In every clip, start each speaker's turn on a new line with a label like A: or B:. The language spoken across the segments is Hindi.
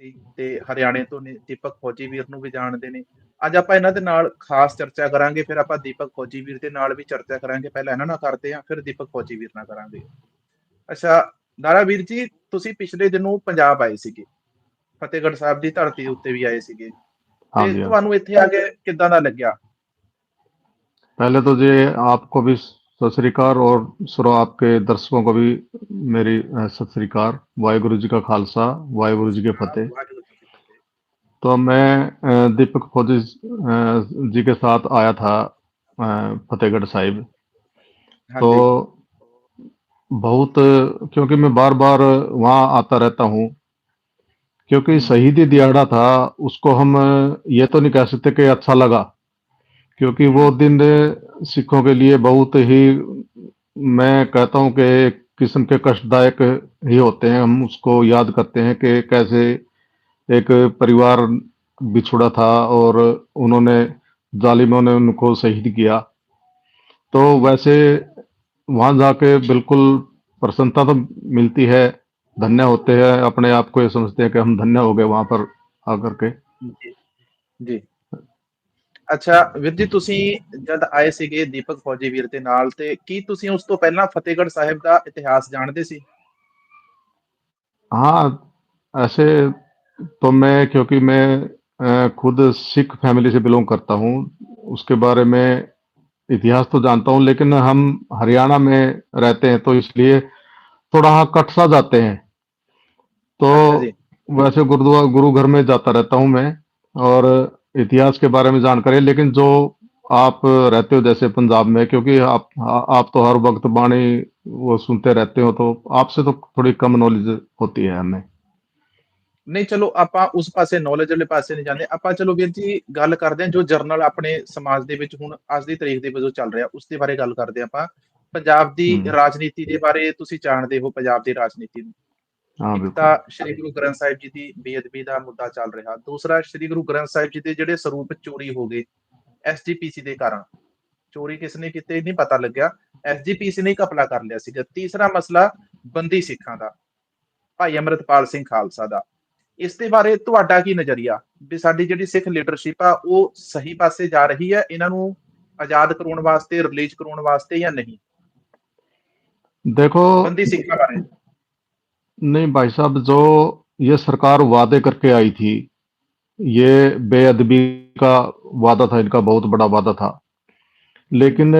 A: ਸੀ ਤੇ ਹਰਿਆਣੇ ਤੋਂ ਨੇ ਦੀਪਕ ਫੌਜੀ ਵੀਰ ਨੂੰ ਵੀ ਜਾਣਦੇ ਨੇ। ਅੱਜ ਆਪਾਂ ਇਹਨਾਂ ਦੇ ਨਾਲ ਖਾਸ ਚਰਚਾ ਕਰਾਂਗੇ, ਫਿਰ ਆਪਾਂ ਦੀਪਕ ਫੌਜੀ ਵੀਰ ਦੇ ਨਾਲ ਵੀ ਚਰਚਾ ਕਰਾਂਗੇ। ਪਹਿਲਾਂ ਇਹਨਾਂ ਨਾਲ ਕਰਦੇ ਹਾਂ, ਫਿਰ ਦੀਪਕ ਫੌਜੀ ਵੀਰ ਨਾਲ ਕਰਾਂਗੇ। ਅੱਛਾ, ਦਾਰਾ ਵੀਰ ਜੀ, ਤੁਸੀਂ ਪਿਛਲੇ ਦਿਨੋਂ ਪੰਜਾਬ ਆਏ ਸੀਗੇ, ਫਤਿਹਗੜ੍ਹ ਸਾਹਿਬ ਦੀ ਧਰਤੀ ਉੱਤੇ ਵੀ ਆਏ ਸੀਗੇ,
B: हाँ
A: ਤੇ
B: जी, हाँ।
A: ਤੁਹਾਨੂੰ ਇੱਥੇ ਆ ਕੇ ਕਿੱਦਾਂ ਦਾ ਲੱਗਿਆ?
B: पहले तो जी आपको भी सत श्री अकाल, और सुनो आपके दर्शकों को भी मेरी सत श्री अकाल। वाहिगुरु जी का खालसा, वाहिगुरु जी की फतेह।
A: वाहिगुरू जी की फतेह।
B: तो मैं दीपक फौजी जी के साथ आया था फतेहगढ़ साहिब।
A: हाँ
B: तो
A: जी।
B: बहुत, क्योंकि मैं बार बार वहाँ आता रहता हूँ, क्योंकि
A: हम्म।
B: शहीदी दिहाड़ा था। उसको हम ये तो नहीं कह सकते कि अच्छा लगा, क्योंकि वो
A: हम्म।
B: दिन सिखों के लिए बहुत ही, मैं कहता हूँ कि एक किस्म के कष्टदायक ही होते हैं। हम उसको याद करते हैं कि कैसे एक परिवार बिछुड़ा था और उन्होंने, जालिमों ने उनको शहीद किया। तो वैसे वहाँ जाके बिल्कुल प्रसन्नता तो मिलती है, धन्य होते हैं, अपने आप को ये समझते हैं कि हम धन्य हो गए वहाँ पर आकर के।
A: जी। जी। ਅੱਛਾ ਵੀਰ ਜੀ, ਤੁਸੀਂ ਜਦ ਆਏ ਸੀਗੇ ਦੀਪਕ ਫੌਜੀ ਵੀਰ ਦੇ ਨਾਲ, ਤੇ ਕੀ ਤੁਸੀਂ ਉਸ ਤੋਂ ਪਹਿਲਾਂ ਫਤਿਹਗੜ੍ਹ ਸਾਹਿਬ ਦਾ ਇਤਿਹਾਸ ਜਾਣਦੇ ਸੀ?
B: हाँ, ऐसे तो मैं, क्योंकि मैं खुद सिख फैमिली से बिलोंग करता हूँ, उसके बारे में इतिहास तो जानता हूँ, लेकिन हम हरियाणा में रहते हैं तो इसलिए थोड़ा हाँ कट सा जाते हैं। तो
A: अच्छा जी।
B: वैसे गुरुद्वारा गुरु घर में जाता रहता हूँ मैं, और इतिहास के बारे में जानकारी है। लेकिन जो आप रहते हो जैसे पंजाब में, क्योंकि आप तो हर वक्त बाणी वो सुनते रहते हो, तो आपसे तो थोड़ी कम नॉलेज होती है हमें।
A: ਨਹੀਂ, ਚਲੋ ਆਪਾਂ ਉਸ ਪਾਸੇ ਨੌਲੇਜ ਵਾਲੇ ਪਾਸੇ ਨਹੀਂ ਜਾਂਦੇ। ਆਪਾਂ ਚਲੋ ਵੀਰ ਜੀ ਗੱਲ ਕਰਦੇ ਹਾਂ ਜੋ ਜਰਨਲ ਆਪਣੇ ਸਮਾਜ ਦੇ ਵਿੱਚ ਹੁਣ ਅੱਜ ਦੀ ਤਰੀਕ ਦੇ ਵਜੋਂ ਚੱਲ ਰਿਹਾ, ਉਸ ਦੇ ਬਾਰੇ ਗੱਲ ਕਰਦੇ ਹਾਂ ਆਪਾਂ। ਪੰਜਾਬ ਦੀ
B: हम्म।
A: ਰਾਜਨੀਤੀ ਦੇ ਬਾਰੇ ਤੁਸੀਂ ਜਾਣਦੇ ਹੋ, ਪੰਜਾਬ ਦੀ ਰਾਜਨੀਤੀ ਨੂੰ।
B: हाँ,
A: ਇੱਕ ਤਾਂ
B: बिल्कुल।
A: ਸ੍ਰੀ ਗੁਰੂ ਗ੍ਰੰਥ ਸਾਹਿਬ ਜੀ ਦੀ ਬੇਅਦਬੀ ਦਾ ਮੁੱਦਾ ਚੱਲ ਰਿਹਾ, ਦੂਸਰਾ ਸ੍ਰੀ ਗੁਰੂ ਗ੍ਰੰਥ ਸਾਹਿਬ ਜੀ ਦੇ ਜਿਹੜੇ ਸਰੂਪ ਚੋਰੀ ਹੋ ਗਏ ਐਸਜੀਪੀਸੀ ਦੇ ਕਾਰਨ। ਚੋਰੀ ਕਿਸਨੇ ਕੀਤੇ ਨਹੀਂ ਪਤਾ ਲੱਗਿਆ, ਐਸਜੀਪੀਸੀ ਨੇ ਹੀ ਘਪਲਾ ਕਰ ਲਿਆ ਸੀਗਾ। ਤੀਸਰਾ ਮਸਲਾ ਬੰਦੀ ਸਿੱਖਾਂ ਦਾ, ਭਾਈ ਅੰਮ੍ਰਿਤਪਾਲ ਸਿੰਘ ਖਾਲਸਾ ਦਾ। ਇਸ ਦੇ ਬਾਰੇ ਤੁਹਾਡਾ ਕੀ ਨਜ਼ਰੀਆ, ਵੀ ਸਾਡੀ ਜਿਹੜੀ ਸਿੱਖ ਲੀਡਰਸ਼ਿਪ ਆ ਉਹ ਸਹੀ ਪਾਸੇ ਜਾ ਰਹੀ ਹੈ ਇਹਨਾਂ ਨੂੰ ਆਜ਼ਾਦ ਕਰਾਉਣ ਵਾਸਤੇ, ਰਿਲੀਜ਼ ਕਰਾਉਣ ਵਾਸਤੇ, ਜਾਂ ਨਹੀਂ?
B: देखो,
A: ਬੰਦੀ ਸਿੱਖਾਂ ਬਾਰੇ।
B: नहीं भाई साहब, जो ये सरकार वादे करके आई थी, ये बेअदबी का वादा था, इनका बहुत बड़ा वादा था। लेकिन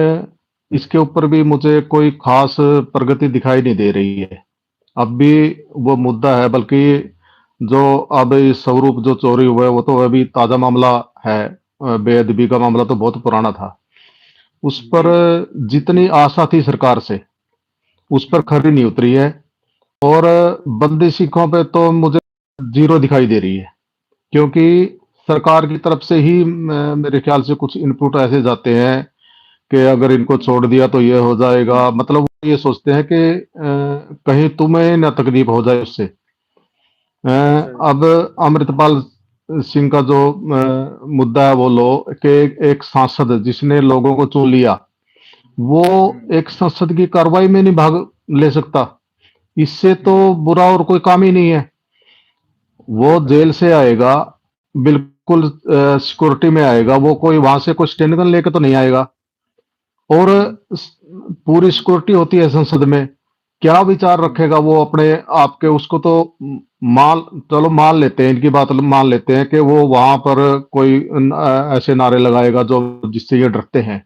B: इसके ऊपर भी मुझे कोई खास प्रगति दिखाई नहीं दे रही है। अब भी वो मुद्दा है, बल्कि जो अब इस स्वरूप जो चोरी हुआ है वो तो अभी ताज़ा मामला है। बेअदबी का मामला तो बहुत पुराना था। उस पर
A: जी।
B: जितनी आशा थी सरकार से, उस पर खरी नहीं उतरी है। और बंदी सिखों पे तो मुझे जीरो दिखाई दे रही है, क्योंकि सरकार की तरफ से ही मेरे ख्याल से कुछ इनपुट ऐसे जाते हैं कि अगर इनको छोड़ दिया तो ये हो जाएगा। मतलब वो ये सोचते हैं कि कहीं तुम्हें न तकलीफ हो जाए उससे।
A: अच्छा जी।
B: अब अमृतपाल सिंह का जो मुद्दा है वो लो, कि एक सांसद जिसने लोगों को चुन लिया, वो
A: हम्म।
B: एक संसद की कार्रवाई में नहीं भाग ले सकता। इससे तो
A: हम्म।
B: बुरा और कोई काम ही नहीं है। वो
A: बिल्कुल
B: जेल
A: बिल्कुल।
B: से आएगा, बिल्कुल सिक्योरिटी में आएगा, वो कोई वहां से कोई स्टैंड गन लेके तो नहीं आएगा। और
A: हम्म।
B: पूरी सिक्योरिटी होती है संसद में। क्या विचार
A: हम्म।
B: रखेगा वो अपने आप के? उसको तो मान, चलो मान लेते हैं, इनकी बात मान लेते हैं कि वो वहां पर कोई ऐसे नारे लगाएगा जो जिससे ये डरते हैं,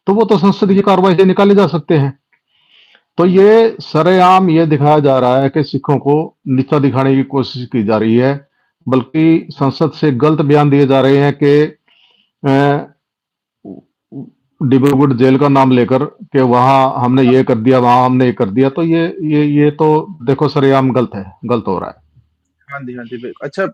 B: तो वो तो संसद की
A: हम्म।
B: कार्रवाई से निकाले जा सकते हैं। तो
A: हम्म।
B: ये सरेआम ये दिखाया जा रहा है कि सिखों को नीचा दिखाने की कोशिश की जा रही है। बल्कि संसद से गलत बयान दिए जा रहे हैं कि डिब्रूगढ़ जेल का नाम लेकर कि वहां हमने ये कर दिया, वहां हमने ये कर दिया। तो ये तो देखो सरेआम गलत है, गलत हो रहा है।
A: ਹਾਂਜੀ ਹਾਂਜੀ ਬਿਲਕੁਲ। ਅੱਛਾ,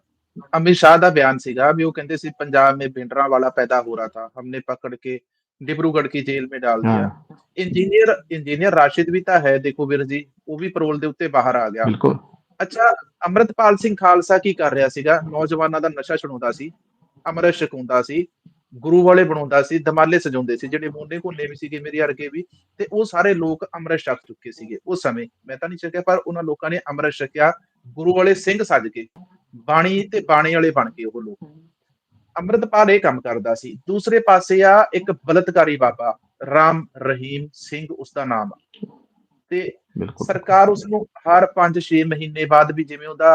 A: ਅਮਿਤ ਸ਼ਾਹ ਦਾ ਬਿਆਨ ਸੀਗਾ ਵੀ ਉਹ ਕਹਿੰਦੇ ਸੀ पंजाब में भिंडरा वाला पैदा हो रहा था, हमने पकड़ के डिब्रूगढ़ की जेल में डाल दिया।
B: हाँ,
A: इंजीनियर इंजीनियर राशिद भी ਤਾਂ ਹੈ ਦੇਖੋ ਵੀਰ ਜੀ, ਉਹ ਵੀ ਪੈਰੋਲ ਦੇ ਉੱਤੇ ਬਾਹਰ ਆ ਗਿਆ।
B: बिल्कुल।
A: ਅੱਛਾ, ਅੰਮ੍ਰਿਤਪਾਲ ਸਿੰਘ ਖਾਲਸਾ ਕੀ ਕਰ ਰਿਹਾ ਸੀਗਾ? ਨੌਜਵਾਨਾਂ ਦਾ ਨਸ਼ਾ ਛੁਡਾਉਂਦਾ ਸੀ, ਅੰਮ੍ਰਿਤ ਛਕਾਉਂਦਾ ਸੀ, ਗੁਰੂ ਵਾਲੇ ਬਣਾਉਂਦਾ ਸੀ, ਦਮਾਲੇ ਸਜਾਉਂਦੇ ਸੀ, ਜਿਹੜੇ ਮੋਨੇ ਘੁੰਨੇ ਵੀ ਸੀਗੇ ਮੇਰੇ ਵਰਗੇ ਵੀ, ਤੇ ਉਹ ਸਾਰੇ ਲੋਕ ਅੰਮ੍ਰਿਤ ਛਕ ਚੁੱਕੇ ਸੀਗੇ ਉਸ ਸਮੇਂ। ਮੈਂ ਤਾਂ ਨਹੀਂ ਛਕਿਆ, ਪਰ ਉਹਨਾਂ ਲੋਕਾਂ ਨੇ ਅੰਮ੍ਰਿਤ ਛਕਿਆ। ਗੁਰੂ ਵਾਲੇ ਸਿੰਘ ਸੱਜ ਕੇ, ਬਾਣੀ ਤੇ ਬਾਣੇ ਵਾਲੇ ਬਣ ਕੇ ਉਹ ਲੋਕ। ਅੰਮ੍ਰਿਤਪਾਲ ਇਹ ਕੰਮ ਕਰਦਾ ਸੀ। ਦੂਸਰੇ ਪਾਸੇ ਆ ਇੱਕ ਬਲਤਕਾਰੀ ਬਾਬਾ, ਰਾਮ ਰਹੀਮ ਸਿੰਘ ਉਸਦਾ ਨਾਮ ਆ, ਤੇ
B: बिल्कुल बिल्कुल
A: ਸਰਕਾਰ ਉਸਨੂੰ ਹਰ 5-6 ਮਹੀਨੇ ਬਾਅਦ ਵੀ, ਜਿਵੇਂ ਉਹਦਾ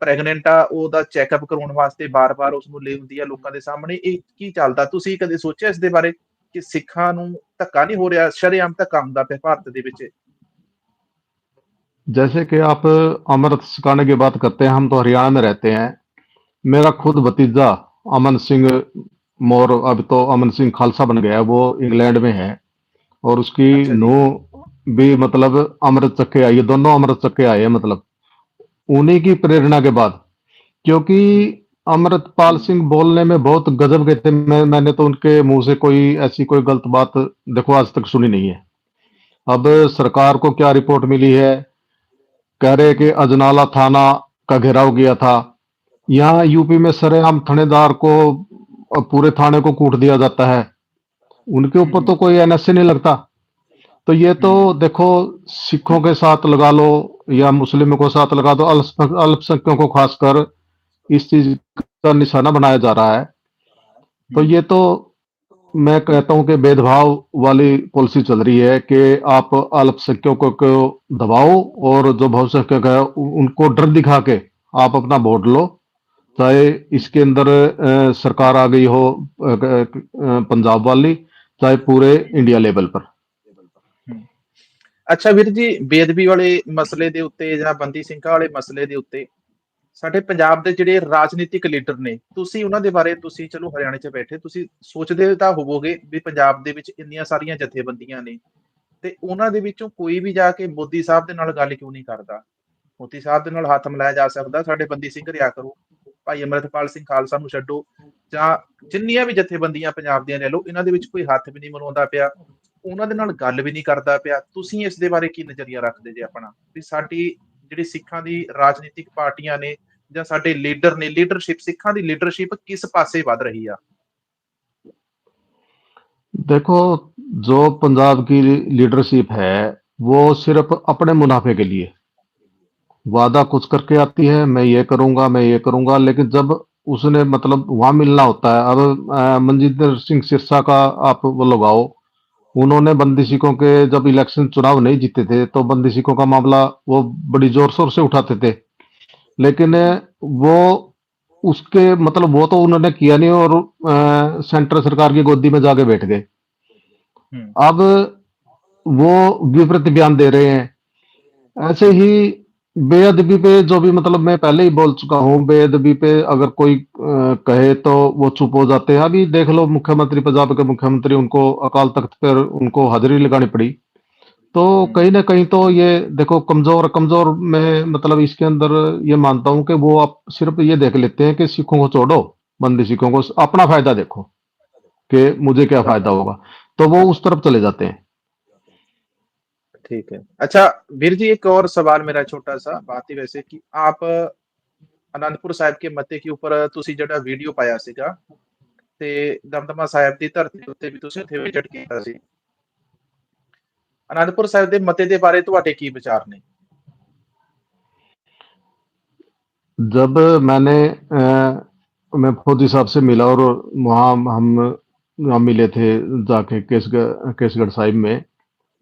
A: ਪ੍ਰੈਗਨੈਂਟ ਆ, ਉਹਦਾ ਚੈੱਕਅਪ ਕਰਵਾਉਣ ਵਾਸਤੇ ਬਾਰ-ਬਾਰ ਉਸਨੂੰ ਲੈ ਆਉਂਦੀ ਆ ਲੋਕਾਂ ਦੇ ਸਾਹਮਣੇ। ਇਹ ਕੀ ਚੱਲਦਾ? ਤੁਸੀਂ ਕਦੇ ਸੋਚਿਆ ਇਸ ਦੇ ਬਾਰੇ ਕਿ ਸਿੱਖਾਂ ਨੂੰ ਧੱਕਾ ਨਹੀਂ ਹੋ ਰਿਹਾ? ਸ਼ਰੇਆਮ ਧੱਕਾ ਹੁੰਦਾ ਪਿਆ ਭਾਰਤ ਦੇ ਵਿੱਚ।
B: जैसे कि आप अमृत सिखाने की बात करते हैं, हम तो हरियाणा में रहते हैं। मेरा खुद भतीजा अमन सिंह मोर, अब तो अमन सिंह खालसा बन गया है, वो इंग्लैंड में है। और उसकी
A: अच्छा जी।
B: नूह भी मतलब अमृत चक्के आई है, दोनों अमृत चक्के आए हैं, मतलब उन्हीं की प्रेरणा के बाद। क्योंकि
A: हम्म,
B: अमृतपाल सिंह बोलने में बहुत गजब के थे। मैंने तो उनके मुंह से कोई ऐसी कोई गलत बात देखो आज तक सुनी नहीं है। अब सरकार को क्या रिपोर्ट मिली है, कह रहे कि अजनाला थाना का घेराव किया था। यहाँ यूपी में सरेआम थानेदार को पूरे थाने को कूट दिया जाता है, उनके ऊपर तो कोई एनएसए नहीं लगता। तो ये तो
A: हम्म,
B: देखो, सिखों के साथ लगा लो या मुस्लिमों को साथ लगा दो, अल्पसंख्यकों को खासकर इस चीज का निशाना बनाया जा रहा है। तो
A: हम्म,
B: ये तो मैं कहता हूं कि भेदभाव वाली पॉलिसी चल रही है कि आप अल्पसंख्यकों को दबाओ और जो बहुसंख्यक है उनको डर दिखा के आप अपना वोट लो। चाहे इसके अंदर सरकार आ गई हो पंजाब वाली, चाहे पूरे इंडिया लेवल पर।
A: हम्म। ਅੱਛਾ ਵੀਰ ਜੀ, ਬੇਅਦਬੀ ਵਾਲੇ ਮਸਲੇ ਦੇ ਉੱਤੇ ਜਾਂ ਬੰਦੀ ਸਿੰਘਾਂ ਵਾਲੇ ਮਸਲੇ ਦੇ ਉੱਤੇ ਸਾਡੇ ਪੰਜਾਬ ਦੇ ਜਿਹੜੇ ਰਾਜਨੀਤਿਕ ਲੀਡਰ ਨੇ, ਤੁਸੀਂ ਉਹਨਾਂ ਦੇ ਬਾਰੇ, ਤੁਸੀਂ ਚਲੋ ਹਰਿਆਣੇ 'ਚ ਬੈਠੇ, ਤੁਸੀਂ ਸੋਚਦੇ ਤਾਂ ਹੋਵੋਗੇ ਵੀ ਪੰਜਾਬ ਦੇ ਵਿੱਚ ਇੰਨੀਆਂ ਸਾਰੀਆਂ ਜਥੇਬੰਦੀਆਂ ਨੇ, ਤੇ ਉਹਨਾਂ ਦੇ ਵਿੱਚੋਂ ਕੋਈ ਵੀ ਜਾ ਕੇ ਮੋਦੀ ਸਾਹਿਬ ਦੇ ਨਾਲ ਗੱਲ ਕਿਉਂ ਨਹੀਂ ਕਰਦਾ? ਮੋਦੀ ਸਾਹਿਬ ਦੇ ਨਾਲ ਹੱਥ ਮਿਲਾਇਆ ਜਾ ਸਕਦਾ, ਸਾਡੇ ਬੰਦੀ ਸਿੰਘ ਰਿਆ ਕਰੋ, ਭਾਈ ਅੰਮ੍ਰਿਤਪਾਲ ਸਿੰਘ ਖਾਲਸਾ ਨੂੰ ਛੱਡੋ, ਜਾਂ ਜਿੰਨੀਆਂ ਵੀ ਜਥੇਬੰਦੀਆਂ ਪੰਜਾਬ ਦੀਆਂ ਲੈ ਲਓ, ਇਹਨਾਂ ਦੇ ਵਿੱਚ ਕੋਈ ਹੱਥ ਵੀ ਨਹੀਂ ਮਿਲਾਉਂਦਾ ਪਿਆ, ਉਹਨਾਂ ਦੇ ਨਾਲ ਗੱਲ ਵੀ ਨਹੀਂ ਕਰਦਾ ਪਿਆ। ਤੁਸੀਂ ਇਸ ਦੇ ਬਾਰੇ ਕੀ ਨਜ਼ਰੀਆ ਰੱਖਦੇ ਜੇ ਆਪਣਾ, ਵੀ ਸਾਡੀ ਜਿਹੜੀ ਸਿੱਖਾਂ ਦੀ ਰਾਜਨੀਤਿਕ ਪਾਰਟੀਆਂ ਨੇ ਜਾਂ ਸਾਡੇ ਲੀਡਰ ਨੇ, ਲੀਡਰਸ਼ਿਪ, ਸਿੱਖਾਂ ਦੀ ਲੀਡਰਸ਼ਿਪ ਕਿਸ ਪਾਸੇ ਵੱਧ ਰਹੀ ਆ?
B: देखो, जो पंजाब की लीडरशिप है वो सिर्फ अपने मुनाफे के लिए वादा कुछ करके आती है, मैं ये करूंगा, मैं ये करूंगा, लेकिन जब उसने मतलब वहां मिलना होता है। अब मनजिंदर सिंह सिरसा का आप वो लगाओ, उन्होंने बंदी सिखों के जब इलेक्शन चुनाव नहीं जीते थे तो बंदी सिखों का मामला वो बड़ी जोर शोर से उठाते थे। लेकिन वो उसके मतलब वो तो उन्होंने किया नहीं और सेंट्रल सरकार की गोदी में जाके बैठ गए।
A: हम्म,
B: अब वो विपरीत बयान दे रहे हैं। ऐसे ही बेअदबी पे जो भी मतलब मैं पहले ही बोल चुका हूँ, बेअदबी पे अगर कोई कहे तो वो चुप हो जाते हैं। अभी देख लो मुख्यमंत्री, पंजाब के मुख्यमंत्री, उनको अकाल तख्त पर उनको हाजिरी लगानी पड़ी। तो
A: हम्म,
B: कहीं ना कहीं तो ये देखो, कमजोर कमजोर मैं मतलब इसके अंदर ये मानता हूं कि वो आप सिर्फ ये देख लेते हैं कि सिखों को छोड़ो, बंदी सिखों को अपना फायदा देखो कि मुझे क्या
A: समझ
B: फायदा
A: गया।
B: होगा, तो वो उस तरफ चले जाते हैं।
A: ठीक है। अच्छा वीर जी, एक और सवाल मेरा छोटा सा, बात ही वैसे कि आप ਅਨੰਦਪੁਰ ਸਾਹਿਬ ਕੇ ਮੱਤੇ ਕੇ ਉੱਪਰ ਤੁਸੀਂ ਜਿਹੜਾ ਵੀਡੀਓ ਪਾਇਆ ਸੀਗਾ, ਤੇ ਦਮਦਮਾ ਸਾਹਿਬ ਦੀ ਧਰਤੀ ਉੱਤੇ ਵੀ ਤੁਸੀਂ ਉੱਥੇ ਵਿਜ਼ਿਟ ਕੀਤਾ ਸੀ। ਅਨੰਦਪੁਰ ਸਾਹਿਬ ਦੇ ਮਤੇ ਦੇ ਬਾਰੇ ਤੁਹਾਡੇ ਕੀ ਵਿਚਾਰ ਨੇ?
B: जब मैंने मैं फौजी साहब से मिला और वहाँ हम मिले थे जाके केसगढ़ साहिब में,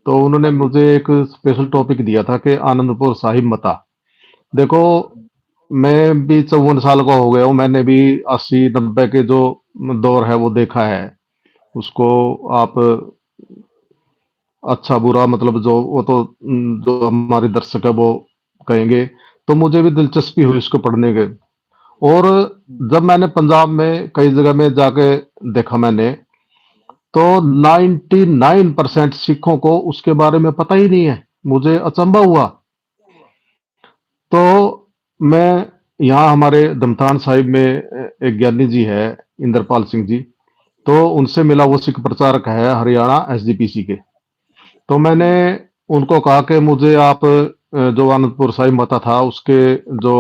B: तो उन्होंने
A: हाँ जी।
B: मुझे एक स्पेशल टॉपिक दिया था कि आनंदपुर साहिब मता। देखो, मैं भी 54 साल का हो गया हूँ, मैंने भी 80-90 के जो दौर है वो देखा है। उसको आप अच्छा बुरा मतलब जो वो तो जो हमारे दर्शक है वो कहेंगे। तो मुझे भी दिलचस्पी हुई इसको पढ़ने के। और जब मैंने पंजाब में कई जगह में जाके देखा मैंने, तो 99% सिखों को उसके बारे में पता ही नहीं है। मुझे अचंभा हुआ। तो मैं यहाँ हमारे धमतान साहिब में एक ज्ञानी जी है, इंद्रपाल सिंह जी, तो उनसे मिला। वो सिख प्रचारक है हरियाणा एसजीपीसी के। तो मैंने उनको कहा कि मुझे आप जो आनंदपुर साहिब मता था उसके जो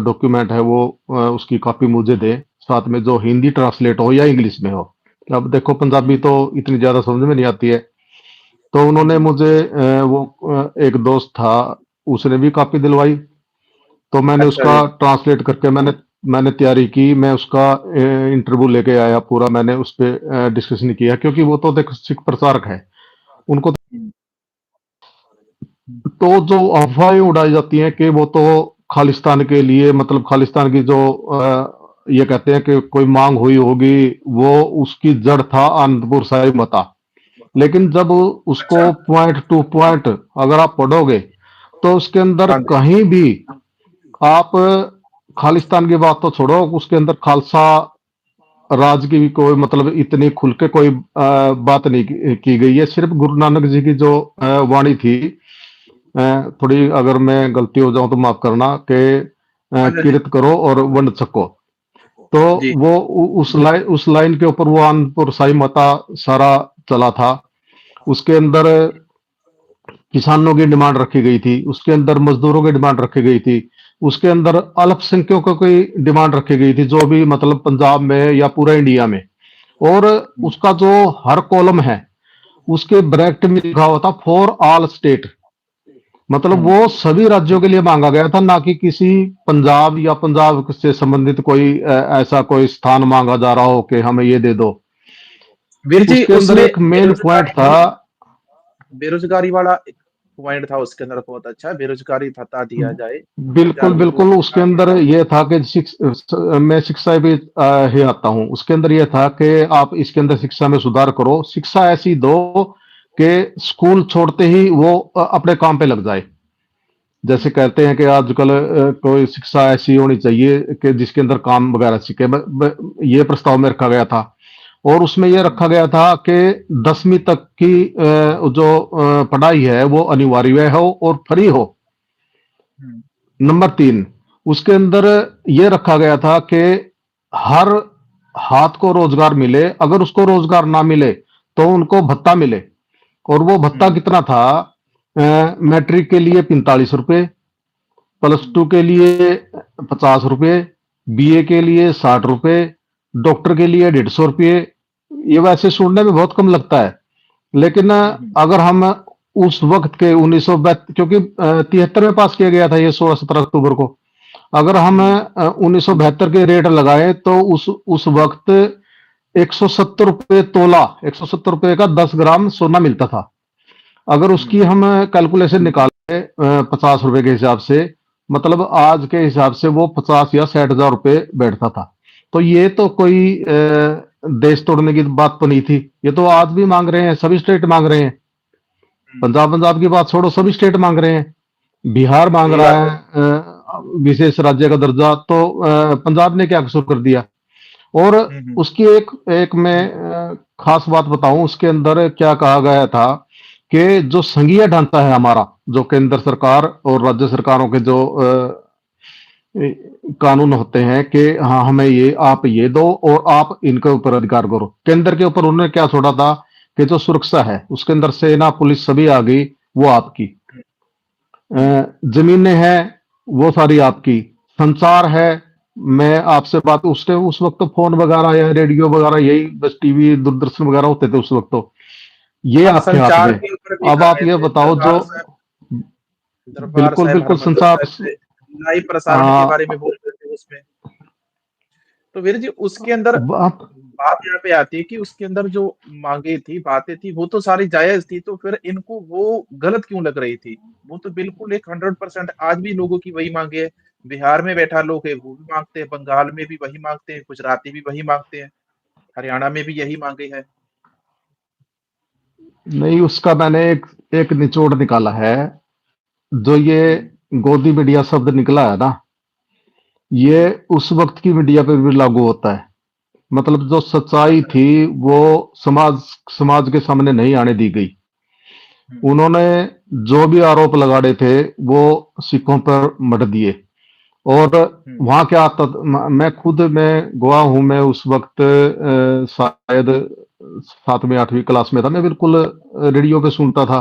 B: डॉक्यूमेंट है वो उसकी कॉपी मुझे दें, साथ में जो हिंदी ट्रांसलेट हो या इंग्लिश में हो। अब देखो पंजाबी तो इतनी ज्यादा समझ में नहीं आती है। तो उन्होंने मुझे वो एक दोस्त था, उसने भी कॉपी दिलवाई। तो मैंने
A: अच्छा
B: उसका
A: जी।
B: ट्रांसलेट करके मैंने मैंने तैयारी की, मैं उसका इंटरव्यू लेके आया पूरा, मैंने उस पे डिस्कशन किया, क्योंकि वो तो देखो सिख प्रचारक है, उनको
A: हम्म, हम्म,
B: तो जो अफवाहें उड़ाई जाती हैं कि वो तो खालिस्तान के लिए, मतलब खालिस्तान की जो ये कहते हैं कि कोई मांग हुई होगी, वो उसकी जड़ था आनंदपुर साहिब मता। लेकिन जब उसको
A: अच्छा।
B: पॉइंट टू पॉइंट अगर आप पढ़ोगे, तो उसके अंदर
A: हाँ जी।
B: कहीं भी आप खालिस्तान की बात तो छोड़ो, उसके अंदर खालसा राज की भी कोई मतलब इतनी खुल के कोई बात नहीं की गई है। सिर्फ गुरु नानक जी की जो वाणी थी, थोड़ी अगर मैं गलती हो जाऊं तो माफ करना, कि
A: हाँ जी, हाँ जी।
B: किरत करो और वंड छको। तो
A: जी।
B: वो उस लाइन के ऊपर वो आनंदपुर साहिब मता सारा चला था। उसके अंदर किसानों की डिमांड रखी गई थी, उसके अंदर मजदूरों की डिमांड रखी गई थी, उसके अंदर अल्पसंख्यकों की डिमांड रखी गई थी, जो भी मतलब पंजाब में या पूरा इंडिया में। और
A: हम्म,
B: उसका जो हर कॉलम है, उसके ब्रैकेट में लिखा हुआ था फॉर ऑल स्टेट, मतलब
A: हम्म।
B: वो सभी राज्यों के लिए मांगा गया था, ना कि किसी पंजाब या पंजाब से संबंधित कोई ऐसा कोई स्थान मांगा जा रहा हो कि हमें ये दे दो।
A: वीर जी,
B: उसके अंदर
A: उसमें
B: एक मेन पॉइंट
A: बेरोजगारी
B: था।
A: भी, बेरोजगारी वाला एक पॉइंट था उसके अंदर, बहुत अच्छा बेरोजगारी भत्ता दिया जाए,
B: बिल्कुल
A: 1000 रुपये
B: बिल्कुल, उसके
A: महीना।
B: अंदर ये था कि मैं शिक्षा भी ही आता हूँ, उसके अंदर ये था कि आप इसके अंदर शिक्षा में सुधार करो, शिक्षा ऐसी दो कि स्कूल छोड़ते ही वो अपने काम पे लग जाए। जैसे
A: हम्म,
B: कहते हैं कि आजकल कोई शिक्षा ऐसी होनी चाहिए कि जिसके अंदर काम वगैरह सीखे, ये प्रस्ताव में रखा गया था। और उसमें यह
A: हम्म,
B: रखा गया था कि 10वीं तक की जो पढ़ाई है वो अनिवार्य हो और फ्री हो।
A: हम्म,
B: नंबर 3, उसके अंदर यह रखा गया था कि हर हाथ को रोजगार मिले, अगर उसको रोजगार ना मिले तो उनको भत्ता मिले। और वो भत्ता
A: हम्म,
B: कितना था? मैट्रिक के लिए 45 रुपए, प्लस
A: हम्म,
B: टू के लिए 50 रुपये, बीए के लिए 60 रुपये, डॉक्टर के लिए 150 रुपये। ये वैसे सुनने में बहुत कम लगता है, लेकिन
A: हम्म,
B: अगर हम उस वक्त के 1972, क्योंकि 73 में पास किया गया था ये 16-17 अक्टूबर को, अगर हम
A: हम्म,
B: 1972 के रेट लगाए तो उस वक्त 170 रुपये तोला, 170 रुपये का 10 ग्राम सोना मिलता था। अगर उसकी
A: हम्म,
B: हम कैलकुलेशन निकालें 50 रुपए के हिसाब से, मतलब आज के हिसाब से वो 50 या 60 हजार रुपये बैठता था। तो ये तो कोई देश तोड़ने की बात तो नहीं थी, ये तो आज भी मांग रहे हैं, सभी स्टेट मांग रहे हैं।
A: हम्म।
B: पंजाब पंजाब की बात छोड़ो, सभी स्टेट मांग रहे हैं। बिहार मांग
A: सही
B: रहा
A: बात है।
B: है विशेष राज्य का दर्जा, तो पंजाब ने क्या कसूर कर दिया? और
A: हम्म,
B: उसकी एक एक मैं खास बात बताऊं, उसके अंदर क्या कहा गया था कि जो संघीय ढांचा है हमारा, जो केंद्र सरकार और राज्य सरकारों के जो कानून होते हैं कि हाँ हमें ये, आप ये दो और आप इनके ऊपर अधिकार करो, केंद्र के ऊपर उन्होंने क्या छोड़ा था कि जो सुरक्षा है उसके अंदर सेना पुलिस सभी आ गई, वो आपकी।
A: हम्म,
B: जमीनें हैं वो सारी आपकी। संचार है, मैं आपसे बात, उस वक्त तो फोन वगैरह या रेडियो वगैरह, यही बस टीवी दूरदर्शन वगैरह होते थे उस वक्त, तो ये
A: हाँ,
B: आपके हाथ
A: संचार
B: में।
A: के ऊपर भी
B: अब
A: कर
B: आप
A: रहे
B: ये
A: थे
B: बताओ जो,
A: दरबार
B: बिल्कुल
A: साहिब
B: बिल्कुल
A: हरमंदिर
B: संचार,
A: साहिब से लाइव प्रसारण के
B: हाँ,
A: बारे में बोल रहे थे उसमें। तो वीर जी, उसके अंदर
B: बात,
A: बात यहाँ पे आती है कि उसके अंदर जो मांगे थी, बातें थी, वो तो सारी जायज थी, तो फिर इनको वो गलत क्यों लग रही थी? वो तो बिल्कुल एक 100% आज भी लोगों की वही मांगे है। बिहार में बैठा लोग है वो भी मांगते हैं, बंगाल में भी वही मांगते हैं, गुजराती भी वही मांगते हैं, हरियाणा में भी यही मांगे है।
B: नहीं, उसका मैंने एक निचोड़ निकाला है। जो ये
A: हम्म,
B: गोदी मीडिया शब्द निकला है ना, ये
A: हम्म,
B: उस वक्त की मीडिया पे भी लागू होता है। मतलब जो सच्चाई
A: अच्छा।
B: थी वो समाज समाज के सामने नहीं आने दी गई।
A: हम्म,
B: उन्होंने जो भी आरोप लगाड़े थे वो सिखों पर मढ़ दिए। और
A: हम्म,
B: वहां क्या आता, मैं खुद मैं गवाह हूं, मैं उस वक्त शायद 7वीं 8वीं क्लास में था, मैं बिल्कुल रेडियो पे सुनता था,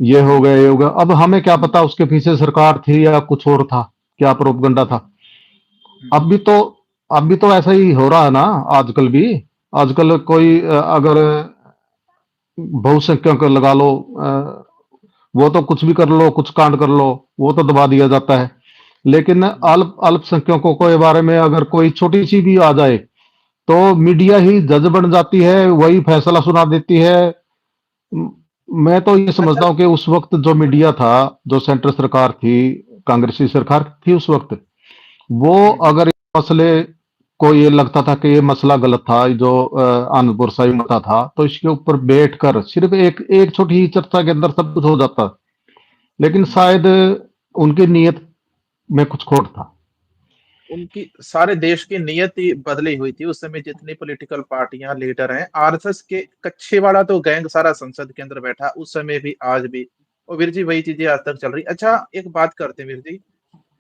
B: ये हो
A: हम्म,
B: गया ये हो गया। अब हमें क्या पता उसके पीछे सरकार थी या कुछ और था, क्या प्रोपगंडा था।
A: हम्म,
B: अब भी तो अब भी तो ऐसा ही हो रहा है ना, आजकल भी। आजकल कोई अगर बहुसंख्यक लगा लो, वो तो कुछ भी कर लो, कुछ कांड कर लो, वो तो दबा दिया जाता है। लेकिन अल्पसंख्यकों के बारे में अगर कोई छोटी सी भी आ जाए तो मीडिया ही जज बन जाती है, वही फैसला सुना देती है। म- मैं तो ये
A: अच्छा।
B: समझता हूँ कि उस वक्त जो मीडिया था, जो सेंट्रल सरकार थी, कांग्रेसी सरकार थी उस वक्त, वो
A: हम्म।
B: अगर ये मसले को ये लगता था कि ये मसला गलत था, जो आनंदपुर साहिब मता था, तो इसके ऊपर बैठकर सिर्फ एक एक छोटी ही चर्चा के अंदर सब कुछ हो जाता। लेकिन
A: हम्म।
B: शायद उनकी नीयत में कुछ खोट था।
A: उनकी सारे देश की नियत ही बदली हुई थी उस समय। जितनी पॉलिटिकल पार्टियां लीडर हैं, आरएसएस के कच्छेवाड़ा तो गैंग सारा संसद के अंदर बैठा उस समय भी आज भी। और वीर जी वही चीजें आज तक चल रही। अच्छा, एक बात करते हैं वीर जी।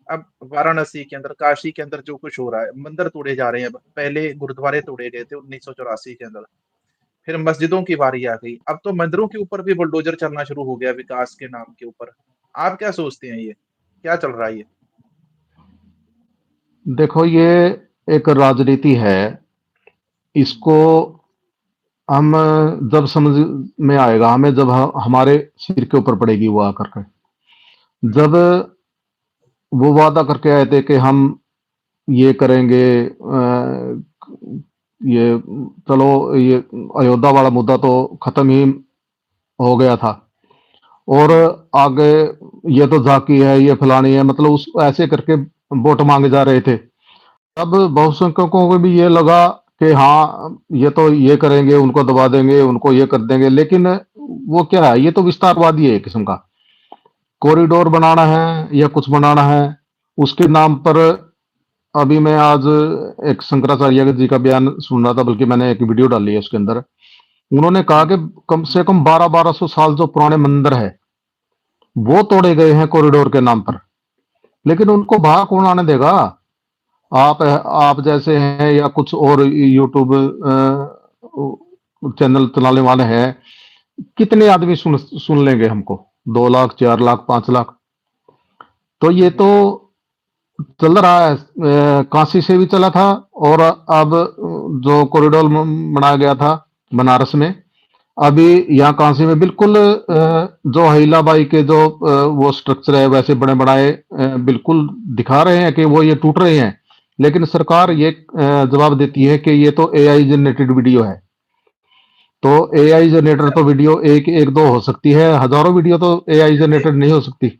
A: अब वाराणसी के अंदर, काशी के अंदर जो कुछ हो रहा है, मंदिर तोड़े जा रहे हैं। अब पहले गुरुद्वारे तोड़े गए थे 1984 के अंदर, फिर मस्जिदों की बारी आ गई, अब तो मंदिरों के ऊपर भी बुलडोजर चलना शुरू हो गया विकास के नाम के ऊपर। आप क्या सोचते हैं, ये क्या चल रहा है ये?
B: देखो, ये एक राजनीति है।
A: हम्म।
B: इसको हम जब समझ में आएगा हमें, जब हमारे सिर के ऊपर पड़ेगी वो आकर के।
A: हम्म।
B: जब वो वादा करके आए थे कि हम ये करेंगे, ये चलो, ये अयोध्या वाला मुद्दा तो खत्म ही हो गया था, और
A: हम्म।
B: आगे ये तो झांकी है, ये फलानी है, मतलब उस ऐसे करके वोट मांगे जा रहे थे। अब बहुसंख्यकों को भी ये लगा कि हाँ, ये तो ये करेंगे, उनको दबा देंगे, उनको ये कर देंगे। लेकिन वो क्या है, ये तो विस्तारवादी है एक किस्म का। कॉरिडोर बनाना है या कुछ बनाना है, उसके नाम पर। अभी मैं आज एक शंकराचार्य जी का बयान सुन रहा था, बल्कि मैंने एक वीडियो डाली है उसके अंदर। उन्होंने कहा कि
A: हम्म।
B: कम से कम 1200 साल जो पुराने मंदिर है वो तोड़े गए हैं कॉरिडोर के नाम पर। लेकिन उनको बाहर कौन आने देगा? आप जैसे हैं या कुछ और यूट्यूब चैनल चलाने वाले हैं, कितने आदमी सुन सुन लेंगे हमको? 2 लाख, 4 लाख, 5 लाख? तो ये तो
A: हम्म।
B: चल रहा है, काशी से भी चला था, और अब जो कॉरिडोर बनाया गया था बनारस में, अभी यहाँ काशी में बिल्कुल जो हिलाबाई के जो वो स्ट्रक्चर है, वैसे बड़े बनाए बिल्कुल दिखा रहे हैं कि वो ये टूट रहे हैं। लेकिन सरकार
A: हम्म।
B: ये जवाब देती है कि ये तो एआई जनरेटेड वीडियो है। तो एआई जनरेटर तो वीडियो एक एक दो हो सकती है, हजारों वीडियो तो एआई जनरेटेड नहीं हो सकती।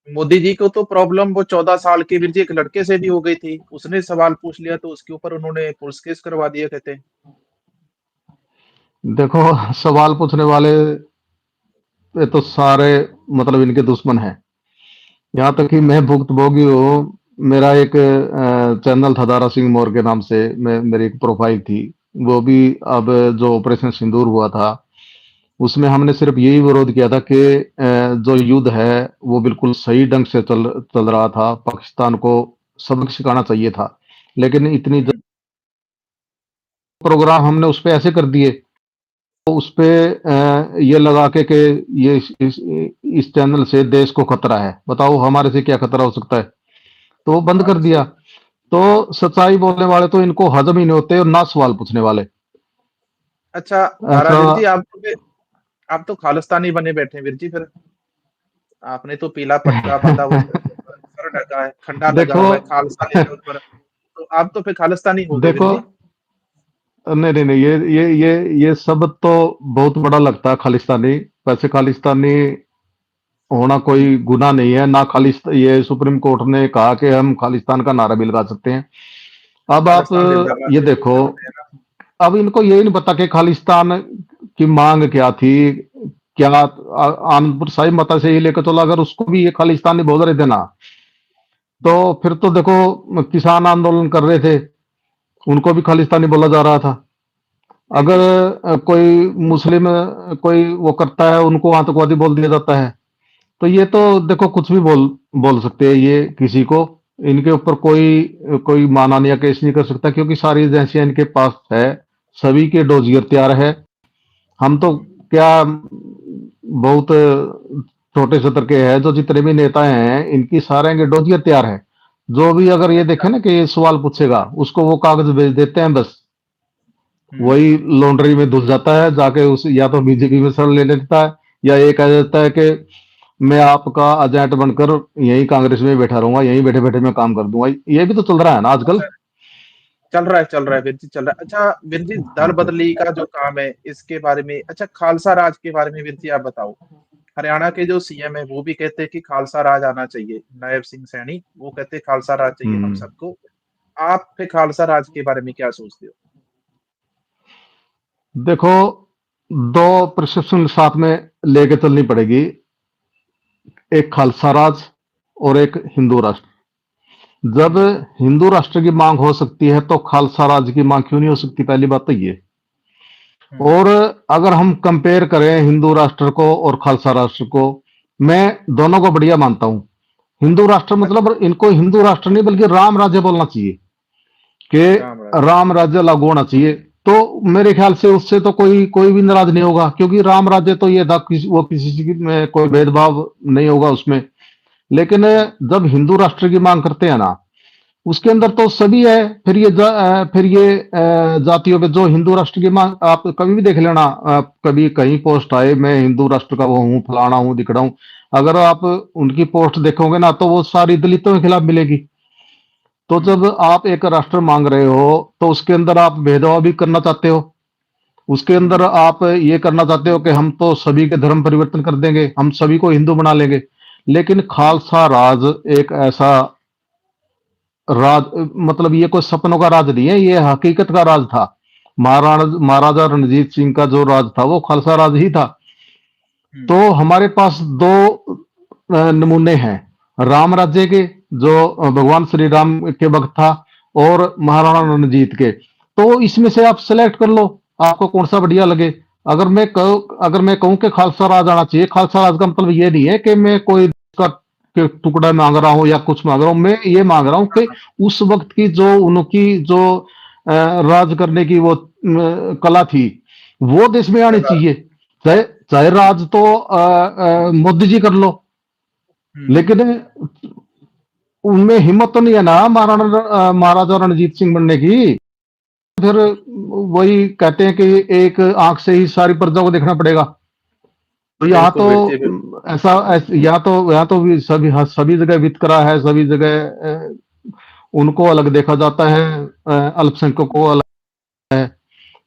A: मोदी जी को तो प्रॉब्लम वो 14 साल के वीर जी एक लड़के से भी हो गई थी। उसने सवाल पूछ लिया तो उसके ऊपर उन्होंने पुलिस केस करवा दिया कहते हैं।
B: देखो, सवाल पूछने वाले ये तो सारे मतलब इनके दुश्मन हैं। यहाँ तक कि मैं भुक्तभोगी हूँ। मेरा एक चैनल था दारा सिंह मोर के नाम से, मेरी एक प्रोफाइल थी। वो भी अब जो ऑपरेशन सिंदूर हुआ था, उसमें हमने सिर्फ यही विरोध किया था कि जो युद्ध है वो बिल्कुल सही ढंग से चल चल रहा था, पाकिस्तान को सबक सिखाना चाहिए था। लेकिन इतनी
A: हम्म।
B: प्रोग्राम हमने उस पे ऐसे कर दिए, तो उस पे ये लगा के ये इस चैनल से देश को खतरा है। बताओ हमारे से क्या खतरा हो सकता है? तो वो बंद कर
A: बात
B: दिया।
A: सही।
B: तो सच्चाई बोलने वाले तो इनको हजम ही नहीं होते, और ना सवाल पूछने वाले।
A: अच्छा,
B: ऐसा।
A: दारावीर जी, आप तो खालिस्तानी बने बैठे हैं वीर जी फिर। आपने तो पीला पटका बांधा हुआ है, सर ढका है, खंडा लगा
B: देखो
A: हुआ है, खालसा लिखा है ऊपर। तो आप तो फिर खालिस्तानी हो गए वीर
B: देखो,
A: जी।
B: नहीं नहीं नहीं, ये सब तो बहुत बड़ा लगता है खालिस्तानी। वैसे खालिस्तानी होना कोई
A: हम्म।
B: गुनाह नहीं है ना। ये सुप्रीम कोर्ट ने कहा कि हम खालिस्तान का नारा भी लगा सकते हैं। अब आप
A: खालिस्तान जिंदाबाद
B: ये
A: ये बोल
B: देखो,
A: सकते हैं ना।
B: अब इनको यही नहीं पता कि खालिस्तान की मांग क्या थी। क्या आनंदपुर साहिब मता से ही लेकर चलो, अगर उसको भी ये खालिस्तानी बोल रहे थे ना, तो
A: हम्म।
B: फिर तो देखो किसान आंदोलन कर रहे थे, उनको भी खालिस्तानी बोला जा रहा था।
A: जी
B: अगर
A: जी।
B: कोई मुस्लिम कोई वो करता है, उनको आतंकवादी बोल दिया जाता है। तो ये तो देखो कुछ भी बोल बोल सकते हैं ये किसी को। इनके ऊपर कोई कोई मानहानि या केस नहीं कर सकता, क्योंकि सारी एजेंसियां इनके पास है। सभी के डोजियर तैयार है। हम तो क्या, बहुत छोटे सतर के हैं जो जितने भी नेता हैं, इनकी सारे के डोजियर तैयार है। जो भी अगर ये देखे ना कि ये सवाल पूछेगा, उसको वो कागज भेज देते हैं बस।
A: हम्म।
B: वही लॉन्ड्री में धुल जाता है जाके, उस या तो बीजेपी में शरण ले लेता है, या ये कह देता है कि मैं आपका एजेंट बनकर यहीं कांग्रेस में बैठा रहूंगा, यहीं बैठे बैठे मैं काम कर दूंगा, ये भी तो चल रहा है ना आजकल।
A: अच्छा, चल रहा है वीर जी, चल रहा है। अच्छा वीर जी, दल
B: हाँ तो
A: बदली का जो काम है इसके बारे में, अच्छा खालसा राज के बारे में वीर जी आप बताओ। हरियाणा के जो सीएम है वो भी कहते हैं कि खालसा राज आना चाहिए, नायब सिंह सैनी वो कहते हैं खालसा राज चाहिए हम
B: हम्म,
A: सबको। आप फिर खालसा राज के बारे में क्या सोचते हो?
B: देखो, दो प्रिस्क्रिप्शन साथ में लेके चलनी पड़ेगी, एक खालसा राज और एक हिंदू राष्ट्र। जब
A: हम्म।
B: हिंदू राष्ट्र की मांग हो सकती है तो खालसा राज की मांग क्यों नहीं हो सकती, पहली बात तो ये।
A: हम्म।
B: और अगर हम कंपेयर करें हिंदू राष्ट्र को और खालसा राष्ट्र को, मैं दोनों को बढ़िया मानता हूं। हिंदू राष्ट्र
A: अच्छा।
B: मतलब इनको हिंदू राष्ट्र नहीं बल्कि राम राज्य बोलना चाहिए,
A: राम राज।
B: कि राम राज्य लागू होना चाहिए। तो मेरे ख्याल से उससे तो कोई कोई भी नाराज नहीं होगा, क्योंकि राम राज्य तो ये था वो किसी में कोई भेदभाव नहीं होगा उसमें। लेकिन
A: हम्म।
B: जब हिंदू राष्ट्र की मांग करते हैं ना, उसके अंदर तो सभी है। फिर ये जातियों पे जो हिंदू राष्ट्र की मांग, आप कभी भी देख लेना, कभी कहीं पोस्ट आए मैं हिंदू राष्ट्र का वो हूँ, फलाना हूँ, दिखड़ा हूँ, अगर आप उनकी पोस्ट देखोगे ना तो वो सारी दलितों के खिलाफ मिलेगी। तो
A: हम्म।
B: जब आप एक राष्ट्र मांग रहे हो तो उसके अंदर आप भेदभाव भी करना चाहते हो, उसके अंदर
A: हम्म।
B: आप ये करना चाहते हो कि हम तो सभी के धर्म परिवर्तन कर देंगे, हम सभी को हिंदू बना लेंगे। लेकिन
A: हम्म।
B: खालसा राज एक ऐसा राज, मतलब ये कोई सपनों का राज नहीं है, ये हकीकत का राज था। महाराजा रणजीत सिंह का जो राज था वो खालसा राज ही था। तो
A: हम्म।
B: हमारे पास दो नमूने हैं, राम राज्य के, जो भगवान श्री राम के वक्त था, और महाराणा
A: हम्म।
B: रणजीत के। तो इसमें से आप सेलेक्ट कर लो, आपको कौन सा बढ़िया लगे। अगर मैं कहूं कि खालसा राज आना चाहिए, खालसा राज का मतलब ये नहीं है कि मैं कोई का के टुकड़ा मांग रहा हूं या कुछ मांग रहा हूं, मैं ये मांग रहा हूं
A: हाँ,
B: कि
A: हाँ।
B: उस वक्त की जो उनकी जो राज करने की वो कला थी, वो देश में आनी
A: चला।
B: चाहिए। चाहे चाहे राज तो मोदी जी कर लो,
A: हम्म।
B: लेकिन उनमें हिम्मत तो नहीं है ना महाराजा रणजीत सिंह बनने की। फिर वही कहते हैं कि एक आंख से ही सारी प्रजा को देखना पड़ेगा। तो यहाँ
A: बिल्कुल
B: तो
A: वीर जी, बिल्कुल।
B: यहाँ तो भी सभी, हाँ, सभी जगह वितकरा है, सभी जगह उनको अलग देखा जाता है, अल्पसंख्यकों को अलग।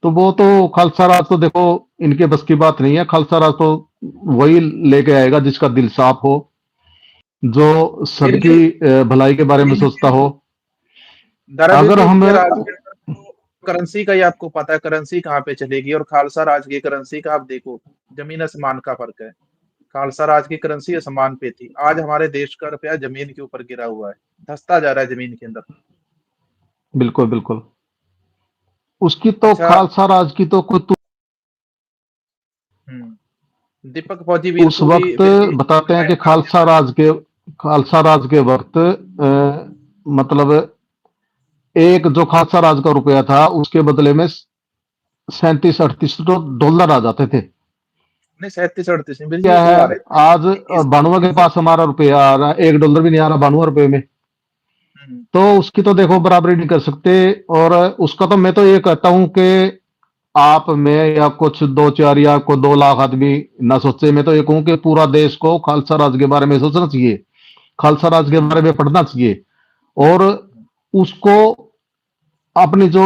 B: तो वो तो खालसा राज तो देखो, इनके बस की बात नहीं है। खालसा राज तो वही लेके आएगा जिसका दिल साफ हो, जो
A: वीर जी,
B: सबकी भलाई के बारे में सोचता हो।
A: दारावीर
B: अगर
A: जी
B: हम
A: इनके राज के अंदर तो करेंसी का ही आपको पता है करेंसी कहाँ पे चलेगी, और खालसा राज की करेंसी का आप देखो, जमीन आसमान का फर्क है। खालसा राज की करेंसी आसमान पे थी, आज हमारे देश का रुपया जमीन के ऊपर गिरा हुआ है, धंसता जा रहा है जमीन के अंदर।
B: बिल्कुल बिल्कुल, उसकी तो
A: अच्छा।
B: खालसा राज की तो कोई
A: दीपक फौजी वीर
B: उस
A: को भी
B: वक्त
A: वीर जी
B: बताते हैं कि
A: रिवाइव करते हैं।
B: खालसा राज के वक्त मतलब एक जो खालसा राज का रुपया था उसके बदले में 37-38 डॉलर आ जाते थे।
A: नहीं, 37-38 नहीं वीर जी,
B: क्या
A: वो
B: है,
A: आ रहे थे
B: आज
A: 21।
B: बानुआ के पास हमारा रुपया आ रहा है, 1 डॉलर भी नहीं आ रहा बानुआ रुपये में।
A: हम्म।
B: तो उसकी तो देखो बराबरी नहीं कर सकते। और उसका तो मैं तो ये कहता हूं कि आप मैं या कुछ दो चार या को 2 लाख आदमी ना सोचे, मैं तो ये कहूं कि पूरा देश को खालसा राज के बारे में सोचना चाहिए, खालसा राज के
A: हम्म।
B: बारे में पढ़ना चाहिए। और उसको अपनी जो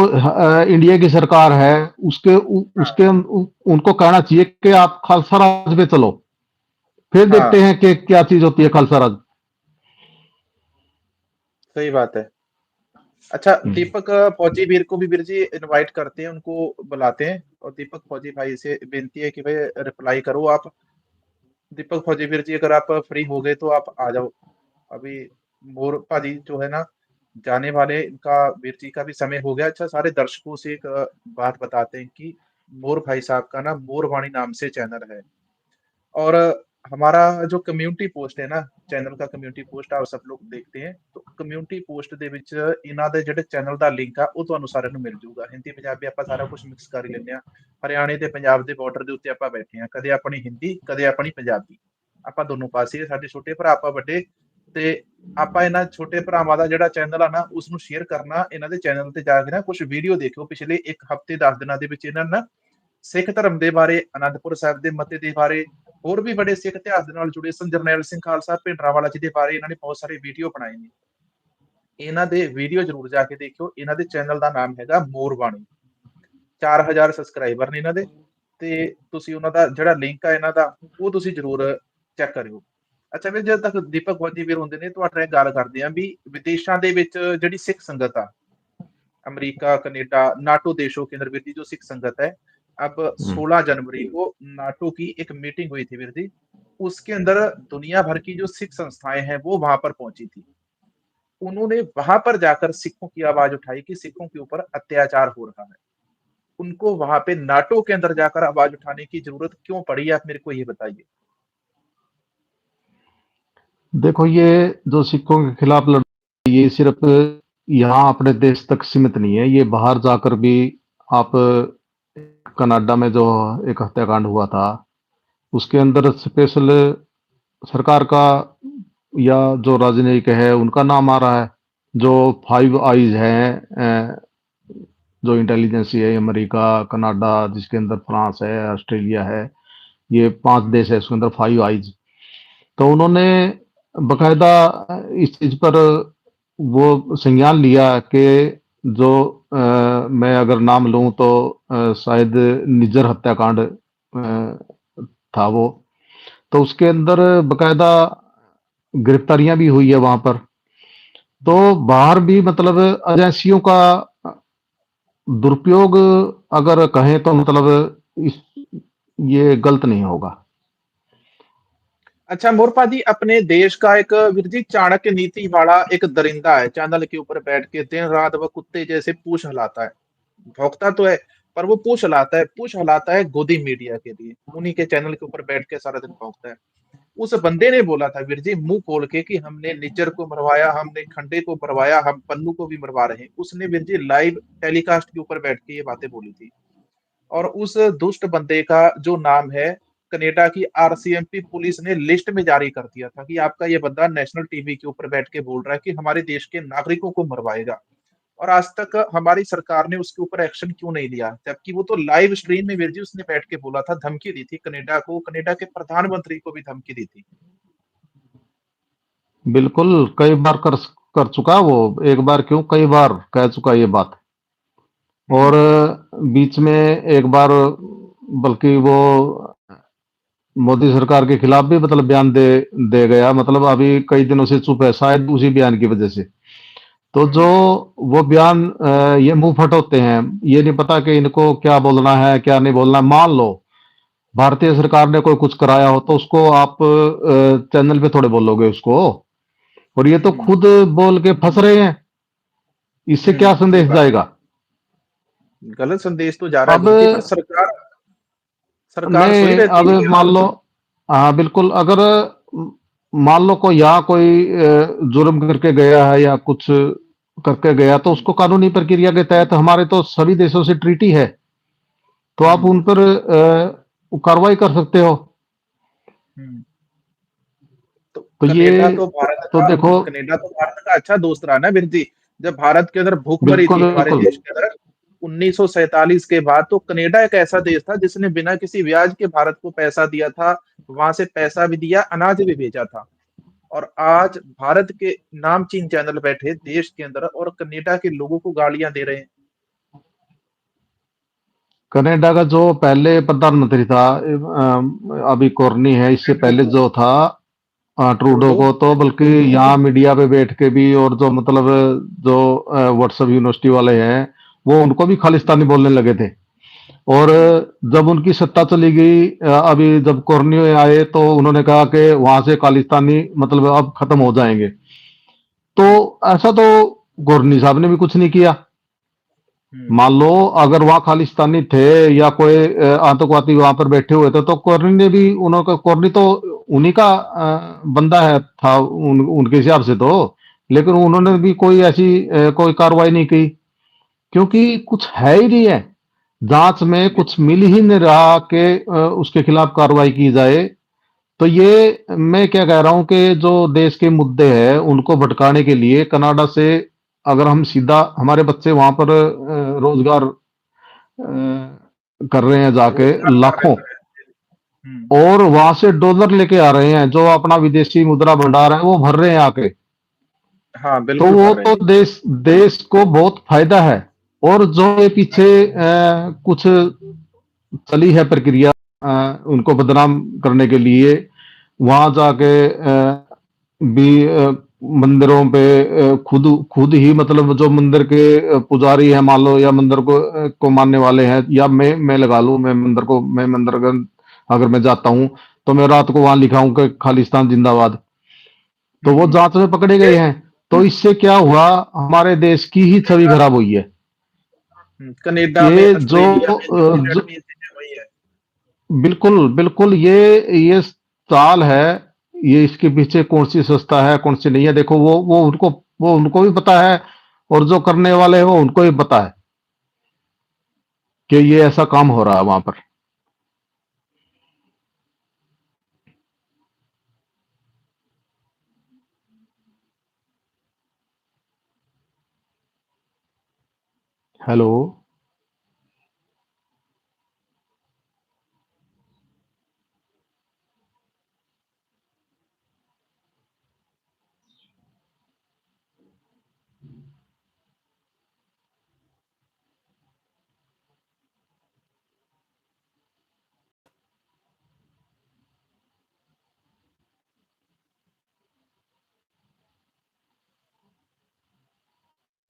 B: इंडिया की सरकार है
A: हाँ।
B: उनको कहना चाहिए कि आप खालसा राज पे चलो, फिर देखते
A: हाँ,
B: हैं कि क्या चीज होती है खालसा राज।
A: सही बात है। अच्छा,
B: हम्म।
A: दीपक फौजी वीर को भी वीर जी इनवाइट करते हैं, उनको बुलाते हैं, और दीपक फौजी भाई से विनती है कि भाई रिप्लाई करो आप। दीपक फौजी वीर जी अगर आप फ्री हो गए तो आप आ जाओ। अभी मोर भाजी जो है ना, जाने वाले, इनका वीर जी का भी समय हो गया। अच्छा, सारे दर्शकों से एक बात बताते हैं कि मोर भाई साहब का ना मोरवाणी नाम से चैनल है, और हमारा जो कम्युनिटी पोस्ट है ना, चैनल का कम्युनिटी पोस्ट आप सब लोग देखते हैं, तो कम्युनिटी पोस्ट ਦੇ ਵਿੱਚ ਇਹਨਾਂ ਦੇ ਜਿਹੜੇ ਚੈਨਲ ਦਾ ਲਿੰਕ ਆ ਉਹ ਤੁਹਾਨੂੰ ਸਾਰਿਆਂ ਨੂੰ ਮਿਲ ਜਾਊਗਾ। ਹਿੰਦੀ ਪੰਜਾਬੀ ਆਪਾਂ ਸਾਰਾ ਕੁਝ ਮਿਕਸ ਕਰ ਹੀ ਲੈਂਦੇ ਆ। ਹਰਿਆਣੇ ਤੇ ਪੰਜਾਬ ਦੇ ਬਾਰਡਰ ਦੇ ਉੱਤੇ ਆਪਾਂ ਬੈਠੇ ਆ, ਕਦੇ ਆਪਣੀ ਹਿੰਦੀ ਕਦੇ ਆਪਣੀ ਪੰਜਾਬੀ, ਆਪਾਂ ਦੋਨੋਂ ਪਾਸੇ ਸਾਡੇ ਛੋਟੇ ਭਰਾ ਆਪਾਂ ਵੱਡੇ, ਤੇ ਆਪਾਂ ਇਹਨਾਂ ਛੋਟੇ ਭਰਾਵਾਂ ਦਾ ਜਿਹੜਾ ਚੈਨਲ ਆ ਨਾ ਉਸ ਨੂੰ ਸ਼ੇਅਰ ਕਰਨਾ। ਇਹਨਾਂ ਦੇ ਚੈਨਲ ਤੇ ਜਾ ਕੇ ਨਾ ਕੁਝ ਵੀਡੀਓ ਦੇਖਿਓ, ਪਿਛਲੇ 1 ਹਫ਼ਤੇ 10 ਦਿਨਾਂ ਦੇ ਵਿੱਚ ਇਹਨਾਂ ਨੇ ਨਾ ਸਿੱਖ ਧਰਮ ਦੇ ਬਾਰੇ, ਅਨੰਦਪੁਰ ਸਾਹਿਬ ਦੇ ਮਤੇ ਦੇ ਬਾਰੇ, ਹੋਰ ਵੀ ਬੜੇ ਸਿੱਖ ਇਤਿਹਾਸ ਦੇ ਨਾਲ ਜੁੜੇ ਸਨ। ਜਰਨੈਲ ਸਿੰਘ ਖਾਲਸਾ ਭਿੰਡਰਾਂਵਾਲਾ ਜੀ ਦੇ ਬਾਰੇ ਇਹਨਾਂ ਨੇ ਬਹੁਤ ਸਾਰੇ ਵੀਡੀਓ ਬਣਾਏ ਨੇ। ਇਹਨਾਂ ਦੇ ਵੀਡੀਓ ਜ਼ਰੂਰ ਜਾ ਕੇ ਦੇਖਿਓ। ਇਹਨਾਂ ਦੇ ਚੈਨਲ ਦਾ ਨਾਮ ਹੈਗਾ ਮੋਰਬਾਣੀ। 4000 ਸਬਸਕ੍ਰਾਈਬਰ ਨੇ ਇਹਨਾਂ ਦੇ, ਤੇ ਤੁਸੀਂ ਉਹਨਾਂ ਦਾ ਜਿਹੜਾ ਲਿੰਕ ਆ ਇਹਨਾਂ ਦਾ, ਉਹ ਤੁਸੀਂ ਜ਼ਰੂਰ ਚੈੱਕ ਕਰਿਓ। ਅੱਛਾ ਵੀਰ, ਜਦੋਂ ਤੱਕ ਦੀਪਕ ਗੋਦੀ ਵੀਰ ਹੁੰਦੇ ਨੇ, ਤੁਹਾਡੇ ਨਾਲ ਗੱਲ ਕਰਦੇ ਆਂ ਵੀ ਵਿਦੇਸ਼ਾਂ ਦੇ ਵਿੱਚ ਜਿਹੜੀ ਸਿੱਖ ਸੰਗਤ ਆ, अमेरिका, कनाडा, नाटो देशों के अंदर वीर जी जो सिख संगत है, अब
B: हम्म।
A: 16 जनवरी को नाटो की एक मीटिंग हुई थी वीर जी। उसके अंदर दुनिया भर की जो सिख संस्थाएं हैं वो वहां पर पहुंची थी। उन्होंने वहां पर जाकर सिखों की आवाज उठाई कि सिखों के ऊपर अत्याचार हो रहा है। उनको वहां पे नाटो के अंदर जाकर आवाज उठाने की जरूरत क्यों पड़ी, आप मेरे को ये बताइए।
B: देखो, ये जो सिखों के खिलाफ लड़ाई, ये सिर्फ यहाँ अपने देश तक सीमित नहीं है, ये बाहर जाकर भी आप कनाडा में जो एक हत्याकांड हुआ था, उसके अंदर स्पेशल सरकार का या जो राजनयिक है उनका नाम आ रहा है। जो फाइव आईज हैं, जो इंटेलिजेंस है, अमेरिका, कनाडा, जिसके अंदर फ्रांस है, ऑस्ट्रेलिया है, ये 5 देश है, उसके अंदर फाइव आईज। तो उन्होंने बकायदा इस चीज पर वो संज्ञान लिया कि जो मैं अगर नाम लूं तो शायद निज्जर हत्याकांड था वो। तो उसके अंदर बकायदा गिरफ्तारियां भी हुई है वहां पर। तो बाहर भी मतलब एजेंसियों का दुरुपयोग अगर कहें तो मतलब इस ये गलत नहीं होगा।
A: अच्छा मोरपा जी, अपने देश का एक वीर जी चाणक्य नीति वाला एक दरिंदा है, चैनल के ऊपर बैठ के दिन रात वो कुत्ते जैसे पूंछ हिलाता है। भौंकता तो है, पर वो पूंछ हिलाता है गोदी मीडिया के लिए। उन्हीं के चैनल के ऊपर बैठ के सारा दिन भौंकता है। उस बंदे ने बोला था वीर जी मुंह खोल के कि हमने निज्जर को मरवाया, हमने खंडे को मरवाया, हम पन्नू को भी मरवा रहे हैं। उसने वीर जी लाइव टेलीकास्ट के ऊपर बैठ के ये बातें बोली थी। और उस दुष्ट बंदे का जो नाम है, कनाडा की आरसीएमपी पुलिस ने लिस्ट में जारी कर दिया था कि आपका ये बंदा नेशनल टीवी के ऊपर बैठ के बोल रहा है कि हमारे देश के नागरिकों को मरवाएगा। और आज तक हमारी सरकार ने उसके ऊपर एक्शन क्यों नहीं लिया, जबकि वो तो लाइव स्ट्रीम में वीर जी उसने बैठ के बोला था, धमकी दी थी कनाडा को, कनाडा के प्रधानमंत्री को भी धमकी दी थी।
B: बिल्कुल, कई बार कर कर चुका वो, एक बार क्यों कई बार कह चुका ये बात। और
A: हम्म।
B: बीच में एक बार बल्कि वो मोदी सरकार के खिलाफ भी मतलब बयान दे दे गया, मतलब अभी कई दिनों से चुप है शायद उसी बयान की वजह से। तो जो
A: हम्म।
B: वो बयान ये मुंह फट होते हैं, ये नहीं पता कि इनको क्या बोलना है क्या नहीं बोलना है। मान लो भारतीय सरकार ने कोई कुछ कराया हो तो उसको आप चैनल पे थोड़े बोलोगे उसको, और ये तो
A: हम्म।
B: खुद बोल के फंस रहे हैं। इससे क्या
A: सही
B: संदेश
A: बात है।
B: जाएगा?
A: गलत संदेश तो जा रहा है
B: अब
A: वीर जी, पर सरकार सरकार सोई
B: नहीं,
A: रहती
B: अब
A: है क्या।
B: मान लो, हाँ बिल्कुल, अगर मान लो कोई यहाँ कोई जुर्म करके गया है या कुछ करके गया तो उसको कानूनी प्रक्रिया के तहत, हमारे तो सभी देशों से ट्रीटी है, तो आप
A: हम्म।
B: उन पर कार्रवाई कर सकते हो।
A: हम्म। तो
B: तो ये तो देखो,
A: कनाडा तो भारत का अच्छा दोस्त रहा ना वीर जी। जब भारत के अंदर भूखमरी
B: बिल्कुल
A: थी हमारे
B: बिल्कुल।
A: देश के अंदर 1947 के बाद, तो कनाडा एक ऐसा देश था जिसने बिना किसी ब्याज के भारत को पैसा दिया था। वहां से पैसा भी दिया, अनाज भी भेजा था। और आज भारत के नामचीन चैनल बैठे देश के अंदर और कनाडा के लोगों को गालियां दे रहे हैं।
B: कनाडा का जो पहले प्रधानमंत्री था, अभी कॉर्नी है, इससे पहले
A: ट्रूडो।
B: जो था ट्रूडो
A: ट्रूडो।
B: को, तो बल्कि यहाँ मीडिया पे बैठ के भी, और जो मतलब जो व्हाट्सएप यूनिवर्सिटी वाले हैं, वो उनको भी खालिस्तानी बोलने लगे थे। और
A: हम्म।
B: जब उनकी सत्ता चली गई, अभी जब कॉर्नी आए तो उन्होंने कहा कि वहां से खालिस्तानी मतलब अब खत्म हो जाएंगे। तो
A: हम्म।
B: ऐसा तो गौरनी साहब ने भी कुछ नहीं किया।
A: हम्म।
B: मान लो अगर वहां खालिस्तानी थे या कोई आतंकवादी वहां पर बैठे हुए थे, तो कॉर्नी ने भी, उन्होंने कॉर्नी तो उन्हीं का बंदा है था उनके हिसाब से तो, लेकिन उन्होंने
A: हम्म।
B: भी कोई ऐसी कोई कार्रवाई नहीं की, क्योंकि कुछ है ही नहीं है। जांच में कुछ
A: बिल्कुल।
B: मिल ही नहीं रहा कि उसके खिलाफ कार्रवाई की जाए। तो ये मैं क्या कह रहा हूं कि जो देश के मुद्दे हैं उनको भटकाने के लिए कनाडा से अगर हम सीधा, हमारे बच्चे वहां पर रोजगार कर रहे हैं जाके
A: रोजगार पा रहे
B: लाखों,
A: हैं।
B: और वहां से डॉलर लेके आ रहे हैं, जो अपना विदेशी मुद्रा भंडार है वो भर रहे हैं आके।
A: हाँ,
B: तो
A: बिल्कुल
B: वो
A: भर रहे
B: तो
A: हैं।
B: देश देश को बहुत फायदा है। और जो ये पीछे कुछ चली है प्रक्रिया उनको बदनाम करने के लिए, वहां जाके भी मंदिरों पे खुद खुद ही मतलब जो मंदिर के पुजारी है मान लो, या मंदिर को मानने वाले हैं, या मैं लगा लूं, मैं मंदिर अगर मैं जाता हूं तो मैं रात को वहां लिखा हूं कि खालिस्तान जिंदाबाद, तो वो
A: हम्म।
B: जांच में पकड़े गए हैं। तो इससे क्या हुआ, हमारे देश की ही छवि खराब हुई है।
A: कनाडा में,
B: कि
A: ऑस्ट्रेलिया में, न्यूजीलैंड
B: जो
A: में ये चीजें वही है।
B: बिल्कुल बिल्कुल, ये चाल है। ये इसके पीछे कौन सी संस्था है कौन सी नहीं है, देखो वो उनको भी पता है, और जो करने वाले हैं वो उनको भी पता है कि ये ऐसा काम हो रहा है वहां पर। हेलो।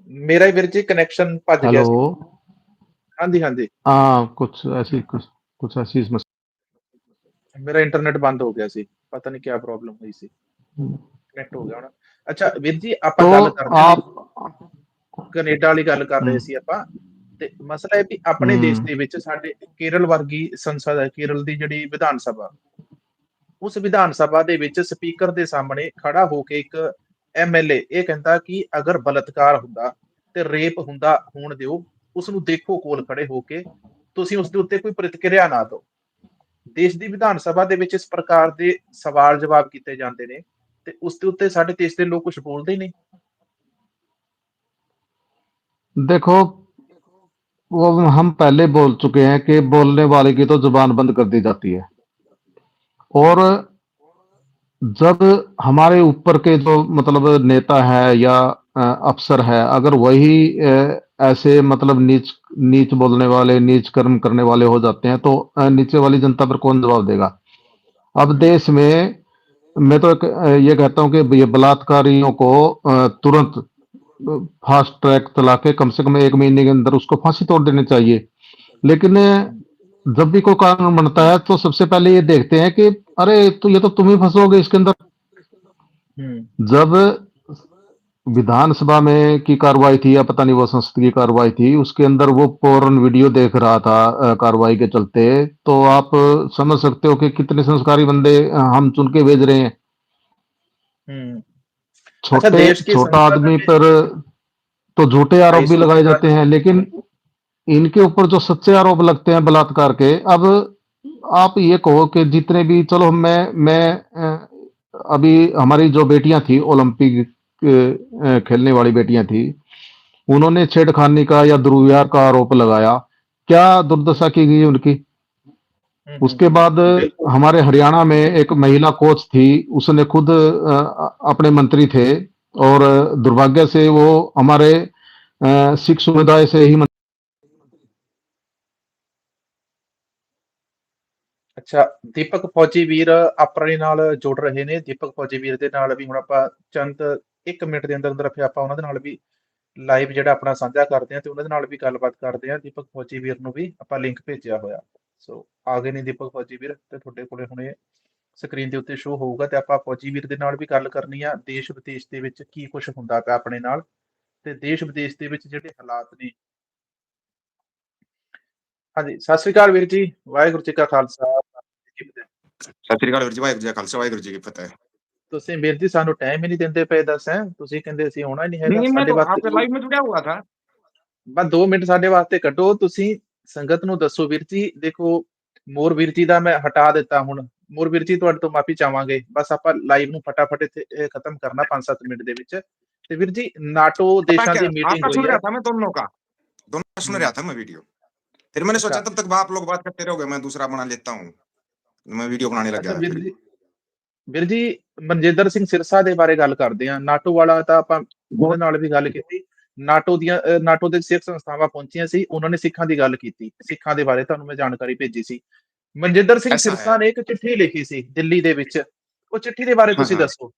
A: मेरा ही वीर जी कनेक्शन भज गया
B: हेलो।
A: सी। हाँ जी, हाँ जी।
B: हाँ, कुछ ऐसी समस्या।
A: मेरा इंटरनेट बंद हो ਗਿਆ ਸੀ, ਪਤਾ ਨਹੀਂ ਕੀ ਪ੍ਰੋਬਲਮ ਹੋਈ ਸੀ। ਕਨੈਕਟ ਹੋ ਗਿਆ ਹੁਣ। ਅੱਛਾ ਵੀਰ ਜੀ, ਆਪਾਂ
B: तो
A: ਗੱਲ ਕਰਦੇ ਹਾਂ
B: आप
A: ਦੇਖੋ, ਕੈਨੇਡਾ ਵਾਲੀ ਗੱਲ ਕਰ ਰਹੇ ਸੀ ਆਪਾਂ। ਤੇ ਮਸਲਾ ਇਹ ਵੀ ਆਪਣੇ ਦੇਸ਼
B: हम्म,
A: ਦੇ ਵਿੱਚ ਸਾਡੇ ਕੇਰਲ ਵਰਗੀ ਸੰਸਦ ਹੈ, ਕੇਰਲ ਦੀ ਜਿਹੜੀ ਵਿਧਾਨ ਸਭਾ, ਉਸ ਵਿਧਾਨ ਸਭਾ ਦੇ ਵਿੱਚ ਸਪੀਕਰ ਦੇ ਸਾਹਮਣੇ ਖੜਾ ਹੋ ਕੇ ਇੱਕ ਐਮਐਲਏ ਇਹ ਕਹਿੰਦਾ ਕਿ ਅਗਰ ਬਲਾਤਕਾਰ ਹੁੰਦਾ ਤੇ ਰੇਪ ਹੁੰਦਾ ਹੋਣ ਦਿਓ, ਉਸ ਨੂੰ ਦੇਖੋ ਕੋਲ ਖੜੇ ਹੋ ਕੇ, ਤੁਸੀਂ ਉਸ ਦੇ ਉੱਤੇ ਕੋਈ ਪ੍ਰਤੀਕਿਰਿਆ ਨਾ ਦਿਓ। ਦੇਸ਼ ਦੀ ਵਿਧਾਨ ਸਭਾ ਦੇ ਵਿੱਚ ਇਸ ਪ੍ਰਕਾਰ ਦੇ ਸਵਾਲ ਜਵਾਬ ਕੀਤੇ ਜਾਂਦੇ ਨੇ, ਤੇ ਉਸ ਦੇ ਉੱਤੇ ਸਾਡੇ ਦੇਸ਼ ਦੇ ਲੋਕ ਕੁਝ ਬੋਲਦੇ ਹੀ ਨਹੀਂ।
B: देखो, वो हम पहले बोल चुके हैं कि बोलने वाले की तो जुबान बंद कर दी जाती है। और
A: हम्म।
B: जब हमारे ऊपर के जो मतलब नेता है या अफसर है, अगर वही ऐसे मतलब नीच नीच बोलने वाले, नीच कर्म करने वाले हो जाते हैं, तो नीचे वाली जनता पर कौन जवाब देगा। अब
A: हम्म।
B: देश में मैं तो ये कहता हूं कि ये बलात्कारियों को तुरंत फास्ट ट्रैक चला के कम से कम 1 महीने के अंदर उसको फांसी तोड़ देनी चाहिए। लेकिन
A: हम्म।
B: जब भी कोई कानून बनता है तो सबसे पहले ये देखते हैं कि अरे तो ये तो तुम ही फंसोगे इसके अंदर।
A: हम्म।
B: जब विधानसभा में की कार्रवाई थी, या पता नहीं वो संसद की कार्रवाई थी, उसके अंदर वो पोर्न वीडियो देख रहा था कार्रवाई के चलते, तो आप समझ सकते हो कि कितने संस्कारी बंदे हम चुन के भेज रहे हैं।
A: हम्म। अच्छा,
B: छोटे
A: देश की
B: छोटा
A: संसद
B: आदमी
A: में
B: पर तो झूठे आरोप भी
A: 250
B: लगाए
A: मुद्दा।
B: जाते हैं, लेकिन इनके ऊपर जो सच्चे आरोप लगते हैं बलात्कार के, अब आप ये कहो कि जितने भी, चलो मैं अभी हमारी जो बेटियां थी ओलंपिक खेलने वाली बेटियां थी, उन्होंने छेड़खानी का या दुर्व्यवहार का आरोप लगाया, क्या दुर्दशा की गई उनकी। उसके बाद
A: बिल्कुल।
B: हमारे हरियाणा में एक महिला कोच थी, उसने खुद अपने मंत्री थे, और दुर्भाग्य से वो हमारे सिख समुदाय से ही
A: ਅੱਛਾ, ਦੀਪਕ ਫੌਜੀ ਵੀਰ ਆਪਣੇ ਨਾਲ ਜੁੜ ਰਹੇ ਨੇ। ਦੀਪਕ ਫੌਜੀ ਵੀਰ ਦੇ ਨਾਲ ਵੀ ਹੁਣ ਆਪਾਂ ਚੰਦ 1 ਮਿੰਟ ਦੇ ਅੰਦਰ ਅੰਦਰ ਫਿਰ ਆਪਾਂ ਉਹਨਾਂ ਦੇ ਨਾਲ ਵੀ ਲਾਈਵ ਜਿਹੜਾ ਆਪਣਾ ਸਾਂਝਾ ਕਰਦੇ ਹਾਂ, ਤੇ ਉਹਨਾਂ ਦੇ ਨਾਲ ਵੀ ਗੱਲਬਾਤ ਕਰਦੇ ਹਾਂ। ਦੀਪਕ ਫੌਜੀ ਵੀਰ ਨੂੰ ਵੀ ਆਪਾਂ ਲਿੰਕ ਭੇਜਿਆ ਹੋਇਆ। ਸੋ ਆ ਗਏ ਨੇ ਦੀਪਕ ਫੌਜੀ ਵੀਰ, ਤੇ ਤੁਹਾਡੇ ਕੋਲੇ ਹੁਣੇ ਸਕਰੀਨ ਦੇ ਉੱਤੇ ਸ਼ੋ ਹੋਊਗਾ, ਤੇ ਆਪਾਂ ਫੌਜੀ ਵੀਰ ਦੇ ਨਾਲ ਵੀ ਗੱਲ ਕਰਨੀ ਆ, ਦੇਸ਼ ਵਿਦੇਸ਼ ਦੇ ਵਿੱਚ ਕੀ ਕੁਝ ਹੁੰਦਾ ਪਿਆ ਆਪਣੇ ਨਾਲ, ਤੇ ਦੇਸ਼ ਵਿਦੇਸ਼ ਦੇ ਵਿੱਚ ਜਿਹੜੇ ਹਾਲਾਤ ਨੇ। ਹਾਂਜੀ, ਸਤਿ ਸ੍ਰੀ ਅਕਾਲ ਵੀਰ ਜੀ, ਵਾਹਿਗੁਰੂ ਜੀ ਕਾ ਖਾਲਸਾ, ਵਾਹਿਗੁਰੂ ਜੀ ਕੀ ਫਤਿਹ।
C: ਸਤਿ ਸ੍ਰੀ ਅਕਾਲ ਵੀਰ ਜੀ, ਵਾਹਿਗੁਰੂ ਜੀ ਕਾ ਖਾਲਸਾ, ਵਾਹਿਗੁਰੂ ਜੀ ਕੀ ਫਤਿਹ।
A: ਤੁਸੀਂ ਵੀਰ ਜੀ ਸਾਨੂੰ ਟਾਈਮ ਹੀ ਨਹੀਂ ਦਿੰਦੇ ਪਏ, ਦੱਸ ਹੈਂ, ਤੁਸੀਂ ਕਹਿੰਦੇ ਅਸੀਂ ਆਉਣਾ ਹੀ ਨਹੀਂ
C: नहीं
A: ਹੈਗਾ
C: नहीं, मैं
A: ਸਾਡੇ
C: तो
A: ਵਾਸਤੇ।
C: आपके लाइव में जुड़ा हुआ था।
A: ਬਸ 2 ਮਿੰਟ ਸਾਡੇ ਵਾਸਤੇ ਕੱਢੋ ਤੁਸੀਂ। ਸੰਗਤ ਨੂੰ ਦੱਸੋ ਵੀਰ ਜੀ, ਦੇਖੋ ਮੋਰ ਵੀਰ ਜੀ ਦਾ ਮੈਂ ਹਟਾ ਦਿੱਤਾ ਹੁਣ। ਮੋਰ ਵੀਰ ਜੀ ਤੁਹਾਡੇ ਤੋਂ ਮਾਫੀ ਚਾਹਾਂਗੇ, ਬਸ ਆਪਾਂ ਲਾਈਵ ਨੂੰ ਫਟਾਫਟ ਇੱਥੇ ਖਤਮ ਕਰਨਾ 5-7 ਮਿੰਟ ਦੇ ਵਿੱਚ। ਤੇ ਵੀਰ ਜੀ, ਨਾਟੋ
C: पता
A: ਦੇਸ਼ਾਂ
C: क्या,
A: ਦੀ ਮੀਟਿੰਗ
C: आपका सुन
A: ਹੋਈ
C: रहा
A: ਹੈ।
C: था मैं दोनों का, दोनों सुन
A: हम्म।
C: रहा था मैं वीडियो। फिर मैंने
A: अच्छा।
C: सोचा तब तक आप लोग बात करते रहोगे, मैं दूसरा बना लेता हूँ। मैं वीडियो बनाने लग
A: ਅੱਛਾ
C: गया
A: ਵੀਰ
C: फिर।
A: ਜੀ ਵੀਰ ਜੀ ਮਨਜਿੰਦਰ ਸਿੰਘ ਸਿਰਸਾ ਦੇ ਬਾਰੇ ਗੱਲ ਕਰਦੇ ਹਾਂ। ਨਾਟੋ ਵਾਲਾ ਤਾਂ ਆਪਾਂ ਉਹਦੇ ਨਾਲ ਵੀ ਗੱਲ ਕੀਤੀ। ਨਾਟੋ ਦੇ ਸਿੱਖ ਸੰਸਥਾਵਾਂ ਪਹੁੰਚੀਆਂ ਸੀ, ਉਹਨਾਂ ਨੇ ਸਿੱਖਾਂ ਦੀ ਗੱਲ ਕੀਤੀ। ਸਿੱਖਾਂ ਦੇ ਬਾਰੇ ਤੁਹਾਨੂੰ ਮੈਂ ਜਾਣਕਾਰੀ ਭੇਜੀ ਸੀ। ਮਨਜਿੰਦਰ ਸਿੰਘ
C: ऐसा
A: ਸਿਰਸਾ
C: है।
A: ਨੇ ਇੱਕ ਚਿੱਠੀ ਲਿਖੀ ਸੀ ਦਿੱਲੀ ਦੇ ਵਿੱਚ। ਉਹ ਚਿੱਠੀ ਦੇ ਬਾਰੇ
C: हाँ,
A: ਤੁਸੀਂ
C: हाँ।
A: ਦੱਸੋ।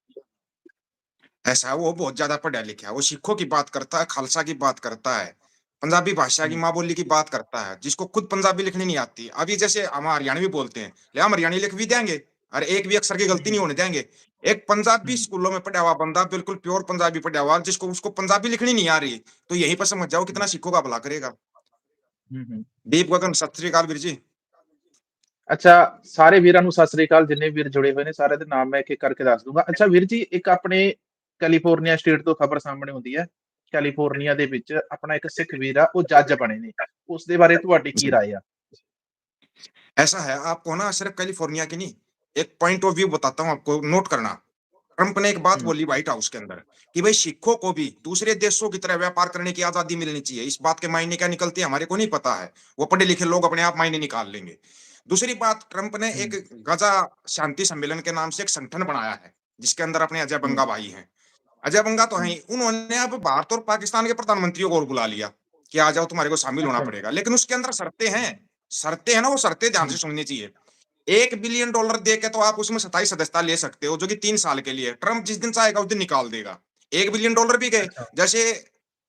C: ऐसा है, वो बहुत ज़्यादा पढ़ा लिखा है। वो सिखों की बात करता है, खालसा की बात करता है, पंजाबी भाषा की
A: हुँ,
C: माँ बोली की बात करता है, जिसको खुद पंजाबी लिखनी नहीं आती। अभी जैसे हम हरियाणवी बोलते हैं, ले हम हरियाणवी लिख भी देंगे और एक भी अक्षर की गलती
A: हुँ,
C: नहीं होने देंगे। एक पंजाबी
A: हुँ,
C: स्कूलों में पढ़ा हुआ बंदा, बिल्कुल प्योर पंजाबी पढ़ा हुआ, जिसको उसको पंजाबी लिखनी नहीं आ रही, तो यहीं पर समझ जाओ
A: हुँ,
C: कितना सिखों का भला करेगा।
A: हुँ, हुँ।
C: दीप गगन, सत श्री अकाल वीर जी।
A: ਅੱਛਾ, ਸਾਰੇ ਵੀਰਾਂ ਨੂੰ ਸਤਿ ਸ੍ਰੀ ਅਕਾਲ ਜਿੰਨੇ ਵੀਰ ਜੁੜੇ ਹੋਏ ਨੇ ਸਾਰਿਆਂ ਦੇ ਨਾਮ ਮੈਂ ਇੱਕ-ਇੱਕ ਕਰਕੇ ਦੱਸ ਦੂੰਗਾ। ਅੱਛਾ ਵੀਰ ਜੀ, ਇੱਕ ਆਪਣੇ ਕੈਲੀਫੋਰਨੀਆ ਸਟੇਟ ਤੋਂ ਖਬਰ ਸਾਹਮਣੇ ਹੁੰਦੀ ਹੈ। ਕੈਲੀਫੋਰਨੀਆ ਦੇ ਵਿੱਚ ਆਪਣਾ ਇੱਕ ਸਿੱਖ ਵੀਰ ਆ, ਉਹ ਜੱਜ ਬਣੇ ਨੇ। ਉਸ ਦੇ ਬਾਰੇ ਤੁਹਾਡੀ ਕੀ
C: जी।
A: ਰਾਏ ਆ?
C: ऐसा है, आपको ना सिर्फ कैलिफोर्निया की नहीं, एक पॉइंट ऑफ व्यू बताता हूँ आपको, नोट करना। ट्रंप ने एक बात
A: हुँ,
C: बोली व्हाइट हाउस के अंदर कि भाई सिखों को भी दूसरे देशों की तरह व्यापार करने की आजादी मिलनी चाहिए। इस बात के मायने क्या निकलते हैं हमारे को नहीं पता है, वो पढ़े लिखे लोग अपने आप मायने निकाल लेंगे। दूसरी बात, ट्रंप ने
A: हुँ,
C: एक गजा शांति सम्मेलन के नाम से एक संगठन बनाया है, जिसके अंदर अपने अजय
A: हुँ,
C: बंगा भाई हैं। अजय बंगा तो
A: हुँ।
C: हैं, उन्होंने अब भारत और पाकिस्तान के प्रधानमंत्रियों को और बुला लिया कि आ जाओ, तुम्हारे को शामिल होना
A: अच्छा।
C: पड़ेगा, लेकिन उसके अंदर शर्तें हैं। शर्तें हैं ना, वो शर्तें ध्यान
A: हुँ,
C: से सुननी चाहिए। $1 बिलियन दे के तो आप उसमें 27 सदस्यता ले सकते हो, जो कि 3 साल के लिए। ट्रंप जिस दिन चाहेगा उस दिन निकाल देगा। $1 बिलियन भी गए।
A: अच्छा।
C: जैसे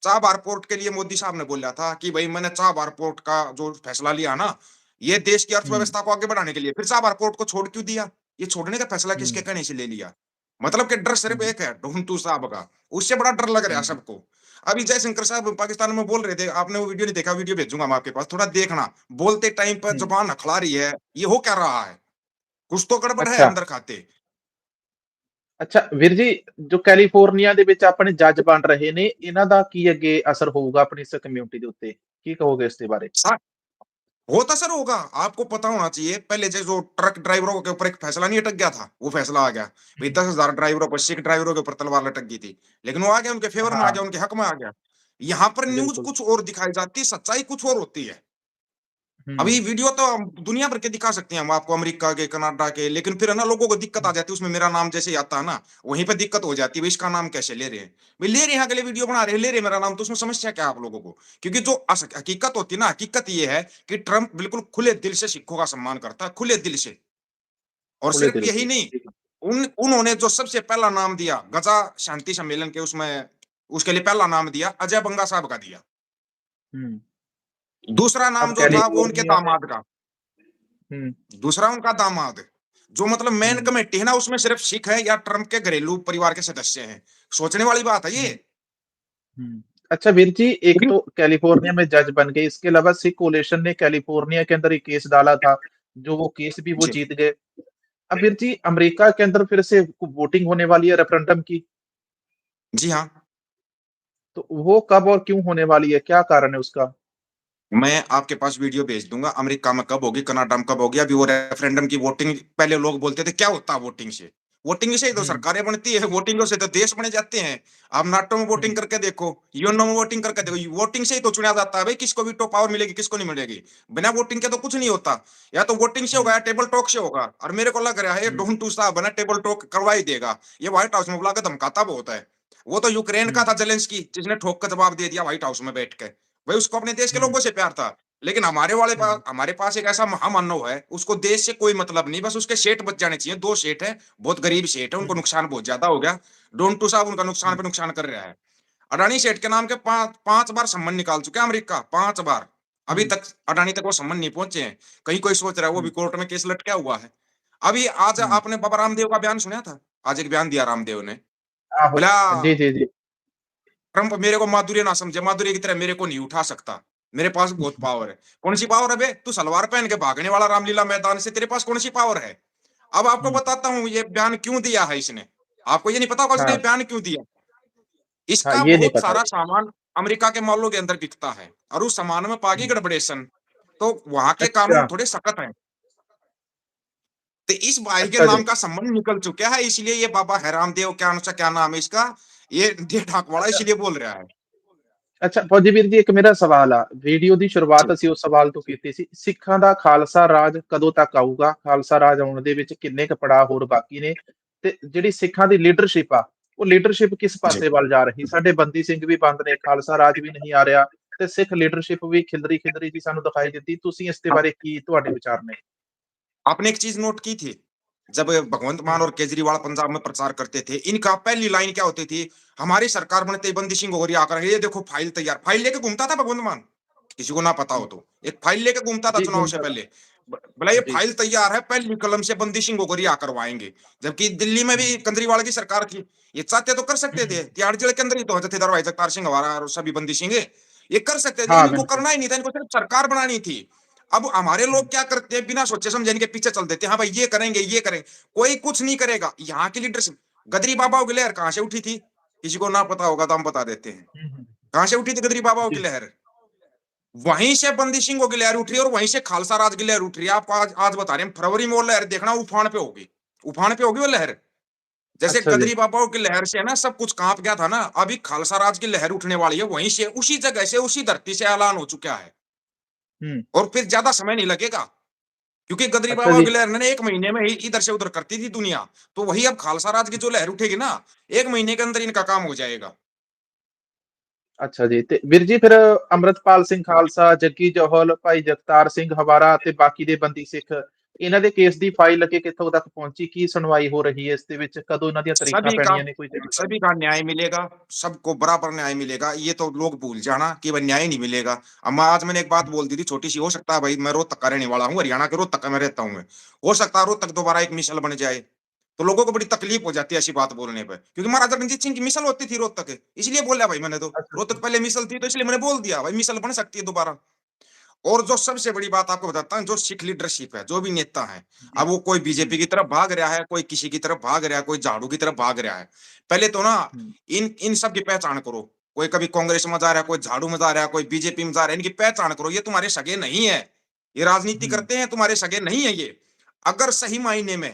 C: चाबहार पोर्ट के लिए मोदी साहब ने बोला था कि भाई मैंने चाबहार पोर्ट का जो फैसला लिया ना, ये देश की
A: हुँ,
C: अर्थव्यवस्था को आगे बढ़ाने के लिए। फिर चाबहार पोर्ट को छोड़ क्यों दिया? ये छोड़ने का फैसला किसके
A: हुँ,
C: कहने से ले लिया? मतलब कि डर सिर्फ
A: हुँ,
C: एक है, ढूंढतू साहब का। उससे बड़ा डर लग रहा है
A: हुँ,
C: सबको। अभी जयशंकर साहब पाकिस्तान में बोल रहे थे, आपने वो वीडियो नहीं देखा, वीडियो भेजूंगा मैं आपके पास, थोड़ा देखना। बोलते टाइम पर
A: हुँ।
C: जुबान हखला रही है, ये हो क्या रहा है? कुछ तो गड़बड़ है
A: अच्छा,
C: अंदर खाते।
A: ਅੱਛਾ ਵੀਰ ਜੀ, ਜੋ ਕੈਲੀਫੋਰਨੀਆ ਦੇ ਵਿੱਚ ਆਪਣੇ ਜੱਜ ਬਣ ਰਹੇ ਨੇ, ਇਹਨਾਂ ਦਾ ਕੀ ਅੱਗੇ ਅਸਰ ਹੋਊਗਾ ਆਪਣੀ ਇਸ ਕਮਿਊਨਿਟੀ ਦੇ ਉੱਤੇ? ਕੀ ਕਹੋਗੇ ਇਸ ਦੇ बारे?
C: सा- होता सर होगा, आपको पता होना चाहिए। पहले जो ट्रक ड्राइवरों के ऊपर एक फैसला नहीं अटक गया था, वो फैसला आ गया भाई,
A: हुँ,
C: 10,000 ड्राइवरों पर, सिख ड्राइवरों के ऊपर तलवार लटक गई थी, लेकिन वो आ गया, उनके फेवर में आ
A: हाँ,
C: गया, उनके हक में आ गया। यहाँ पर न्यूज
A: बिल्कुल।
C: कुछ और दिखाई जाती है, सच्चाई कुछ और होती है।
A: हुँ,
C: अभी वीडियो तो हम दुनिया भर के दिखा सकते हैं हम आपको, अमेरिका के, कनाडा के, लेकिन फिर है ना, लोगों को दिक्कत आ
A: हुँ,
C: जाती है उसमें। मेरा नाम जैसे ही आता है ना, वहीं पे दिक्कत हो जाती है, भाई इसका नाम कैसे ले रहे हैं? भाई ले रहे हैं, अगले वीडियो बना रहे हैं, ले रहे हैं मेरा नाम, तो उसमें समस्या क्या है आप लोगों को? क्योंकि जो हकीकत होती है ना, हकीकत ये है कि ट्रंप बिल्कुल खुले दिल से सिखों का सम्मान करता है, खुले दिल से। और
A: खुले
C: सिर्फ
A: दिल
C: यही
A: से।
C: नहीं, उन्होंने जो सबसे पहला नाम दिया गजा शांति सम्मेलन के, उसमें उसके लिए पहला नाम दिया अजय बंगा साहब का दिया।
A: हुँ,
C: दूसरा नाम
A: अब
C: जो था वो उनके
A: कैलिफोर्निया में
C: दामाद का।
A: हुँ,
C: दूसरा उनका दामाद, जो मतलब मेन
A: हुँ,
C: कमेटी है ना, उसमें सिर्फ सिख है या ट्रंप के घरेलू परिवार के सदस्य हैं। सोचने वाली बात है ये।
A: हुँ, हुँ। अच्छा वीर जी, एक तो कैलिफोर्निया में जज बन गए, इसके अलावा सिख कोलिशन ने कैलिफोर्निया के अंदर एक केस डाला था, जो वो केस भी वो
C: जी,
A: जीत गए। अब वीर जी, अमेरिका के अंदर फिर से वोटिंग होने वाली है रेफरेंडम की,
C: जी हाँ।
A: तो वो कब और क्यों होने वाली है? क्या कारण है उसका?
C: मैं आपके पास वीडियो भेज दूंगा, अमेरिका में कब होगी, कनाडा में कब होगी। अभी वो रेफरेंडम की वोटिंग, पहले लोग बोलते थे क्या होता है वोटिंग से? वोटिंग से ही तो
A: हुँ,
C: सरकारें बनती है, वोटिंगों से तो देश बने जाते हैं। आप नाटो में वोटिंग
A: हुँ,
C: करके देखो, यूएनओ में वोटिंग करके देखो, वोटिंग से ही तो चुना जाता है भाई, किसको वीटो पावर मिलेगी, किसको नहीं मिलेगी। बिना वोटिंग के तो कुछ नहीं होता। या तो वोटिंग से होगा
A: हुँ,
C: या टेबल टॉक से होगा, और मेरे को लग रहा है ये
A: हुँ,
C: ढूंढ साहब है ना, टेबल टॉक करवा ही देगा। ये व्हाइट हाउस में बुला के धमकाता बहुत है। वो तो यूक्रेन का
A: हुँ,
C: था जेलेंस्की, जिसने ठोक कर जवाब दे दिया व्हाइट हाउस में बैठ के। भाई उसको अपने देश के
A: हुँ,
C: लोगों से प्यार था। लेकिन
A: हुँ,
C: हमारे पास एक ऐसा महामानव है, उसको देश से कोई मतलब नहीं, बस उसके सेठ बच जाने चाहिए। 2 सेठ है, बहुत गरीब सेठ है, उनको
A: हुँ,
C: नुकसान बहुत ज्यादा हो गया। डोंटू साहब उनका नुकसान
A: हुँ,
C: पे नुकसान कर रहा है। अडानी सेठ के नाम के 5 बार सम्मन निकाल चुके हैं अमेरिका, 5 बार। अभी
A: हुँ,
C: तक अडानी तक वो सम्मन नहीं पहुंचे हैं। कहीं कोई सोच रहा है वो भी
A: हुँ,
C: कोर्ट में केस लटका हुआ है। अभी आज
A: हुँ,
C: आपने बाबा रामदेव का बयान सुना था? आज एक बयान दिया रामदेव ने,
A: आहो।
C: बोला
A: जी, जी, जी।
C: ट्रंप मेरे को माधुर्य ना समझे, माधुर्य की तरह मेरे को नहीं उठा सकता। मेरे पास बहुत पावर है। कौन सी पावर है बे? तू सलवार पहन के भागने वाला रामलीला मैदान से, तेरे पास कौन सी पावर है? अब आपको
A: हुँ,
C: बताता हूँ ये बयान क्यों दिया है इसने। आपको ये नहीं पता होगा इसने
A: हाँ,
C: ये बयान क्यों दिया।
A: हाँ,
C: इसका
A: ये नहीं
C: बहुत
A: पता
C: सारा
A: जी।
C: सामान अमेरिका के मॉलों के अंदर बिकता है, और उस सामान में पागी
A: हुँ,
C: गड़बड़ेशन। तो वहां के कानून
A: अच्छा,
C: थोड़े सख्त हैं। तो इस भाई के
A: अच्छा जी।
C: नाम का संबंध निकल चुका है, इसलिए ये बाबा है रामदेव, क्या क्या नाम है इसका, ये ढाक वाला
A: अच्छा
C: इसलिए बोल रहा है।
A: ਅੱਛਾ ਫੌਜੀ ਵੀਰ ਜੀ, ਇੱਕ ਮੇਰਾ ਸਵਾਲ ਆ। ਵੀਡੀਓ ਦੀ ਸ਼ੁਰੂਆਤ
C: जी
A: ਅਸੀਂ ਉਸ ਸਵਾਲ ਤੋਂ ਕੀਤੀ ਸੀ, ਸਿੱਖਾਂ ਦਾ ਖਾਲਸਾ ਰਾਜ ਕਦੋਂ ਤੱਕ ਆਊਗਾ? ਖਾਲਸਾ ਰਾਜ ਆਉਣ ਦੇ ਵਿੱਚ ਕਿੰਨੇ ਕੁ ਪੜਾਅ ਹੋਰ ਬਾਕੀ ਨੇ? ਤੇ ਜਿਹੜੀ ਸਿੱਖਾਂ ਦੀ ਲੀਡਰਸ਼ਿਪ ਆ, ਉਹ ਲੀਡਰਸ਼ਿਪ ਕਿਸ
C: जी
A: ਪਾਸੇ ਵੱਲ ਜਾ ਰਹੀ? ਸਾਡੇ ਬੰਦੀ ਸਿੰਘ ਵੀ ਬੰਦ ਨੇ, ਖਾਲਸਾ ਰਾਜ ਵੀ ਨਹੀਂ ਆ ਰਿਹਾ ਤੇ ਸਿੱਖ ਲੀਡਰਸ਼ਿਪ ਵੀ ਖਿਲਰੀ-ਖਿਲਰੀ ਜੀ ਸਾਨੂੰ ਦਿਖਾਈ ਦਿੱਤੀ। ਤੁਸੀਂ ਇਸ ਦੇ
C: अब
A: ਬਾਰੇ ਕੀ ਤੁਹਾਡੇ ਵਿਚਾਰ ने?
C: आपने एक चीज नोट की थी, जब भगवंत
A: हुँ,
C: मान और केजरीवाल पंजाब में प्रचार करते थे, इनका पहली लाइन क्या होती थी? हमारी सरकार बनते ही बंदी सिंह गोरिया आकर ये देखो फाइल तैयार, फाइल लेके घूमता था भगवंत मान, किसी को ना पता
A: हुँ।
C: हो तो एक फाइल लेके घूमता था
A: जी,
C: चुनाव से
A: घूमता था।
C: पहले। बोला ये
A: जी।
C: फाइल तैयार है, पहली कलम से बंदी सिंह गोरिया करवाएंगे। जबकि दिल्ली में
A: हुँ,
C: भी केजरीवाल की सरकार थी, ये चाहते तो कर
A: हुँ,
C: सकते थे,
A: हुँ।
C: तिहाड़ जेल के अंदर ही तो है जत्थेदार भाई जगतार सिंह हमारा और सभी बंदी सिंह ये कर सकते थे,
A: हाँ,
C: लेकिन इनको
A: बिल्कुल।
C: करना ही नहीं था, इनको सिर्फ सरकार बनानी थी। अब हमारे
A: हुँ,
C: लोग क्या करते हैं, बिना सोचे समझे इनके पीछे चल देते हैं, हाँ भाई ये करेंगे ये करेंगे, कोई कुछ नहीं करेगा। यहाँ की लीडरशिप गदरी बाबाओं की लहर कहां से उठी थी? किसी को ना पता होगा तो हम बता देते हैं।
A: हुँ, हुँ।
C: कहां से उठी थी गदरी बाबाओं की
A: जी।
C: लहर? वहीं से बंदी सिंहों की लहर उठ रही है और वहीं से खालसा राज की लहर उठ रही है। आपको आज बता रहे हैं, फरवरी में वो लहर देखना उफान पे होगी, उफान पे होगी वो लहर। जैसे
A: अच्छा जी।
C: गदरी बाबाओं की लहर से है ना सब कुछ कांप गया था ना, अभी खालसा राज की लहर उठने वाली है, वहीं से उसी जगह से उसी धरती से ऐलान हो चुका है।
A: हुँ।
C: और फिर ज्यादा समय नहीं लगेगा, क्योंकि गदरी
A: अच्छा
C: बाबा
A: जी।
C: की लहर ने 1 महीने में ही इधर से उधर करती थी दुनिया, तो वही अब खालसा राज की जो लहर उठेगी ना, 1 महीने के अंदर इनका काम हो जाएगा।
A: ਅੱਛਾ ਜੀ, ਤੇ ਵੀਰ ਜੀ ਫਿਰ ਅੰਮ੍ਰਿਤਪਾਲ ਸਿੰਘ ਖਾਲਸਾ, ਜੱਗੀ ਜੌਹਲ, ਭਾਈ ਜਗਤਾਰ ਸਿੰਘ ਹਵਾਰਾ ਤੇ ਬਾਕੀ ਦੇ ਬੰਦੀ ਸਿੱਖ, ਇਹਨਾਂ ਦੇ ਕੇਸ ਦੀ ਫਾਈਲ ਅੱਗੇ ਕਿੱਥੋਂ ਤੱਕ ਪਹੁੰਚੀ? ਕੀ ਸੁਣਵਾਈ ਹੋ ਰਹੀ है ਇਸ ਦੇ ਵਿੱਚ? कਦੋਂ ਇਹਨਾਂ ਦੀਆਂ ਤਰੀਕਾਂ
C: सभी का
A: ਪੈਣੀਆਂ ਨੇ? कोई जानकारी?
C: सभी का न्याय मिलेगा, सबको बराबर न्याय मिलेगा, ये तो लोग भूल जाना कि भाई न्याय नहीं मिलेगा। आज मैंने एक बात बोल दी थी छोटी-सी, हो सकता है भाई मैं रोहतक का रहने वाला हूँ, हरियाणा के रोहतक में रहता हूँ मैं। हो सकता है रोहतक दोबारा एक मिसाल बन जाए, तो लोगों को बड़ी तकलीफ हो जाती है ऐसी बात बोलने पे, क्योंकि महाराजा रणजीत सिंह की मिसाल होती थी रोहतक, इसलिए बोला भाई मैंने तो।
A: अच्छा, अच्छा।
C: रोहतक पहले मिसाल थी तो इसलिए मैंने बोल दिया भाई मिसाल बन सकती है दोबारा। और जो सबसे बड़ी बात आपको बताता हूँ, जो सिख लीडरशिप है, जो भी नेता है,
A: जी।
C: अब वो कोई
A: हुँ,
C: बीजेपी की तरफ भाग रहा है, कोई किसी की तरफ भाग रहा है, कोई झाड़ू की तरफ भाग रहा है। पहले तो ना
A: हुँ,
C: इन इन सब की पहचान करो। कोई कभी कांग्रेस में जा रहा है, कोई झाड़ू में जा रहा है, कोई बीजेपी में जा रहा है, इनकी पहचान करो। ये तुम्हारे सगे नहीं है। ये राजनीति
A: हुँ,
C: करते हैं, तुम्हारे सगे नहीं है ये। अगर सही मायने में,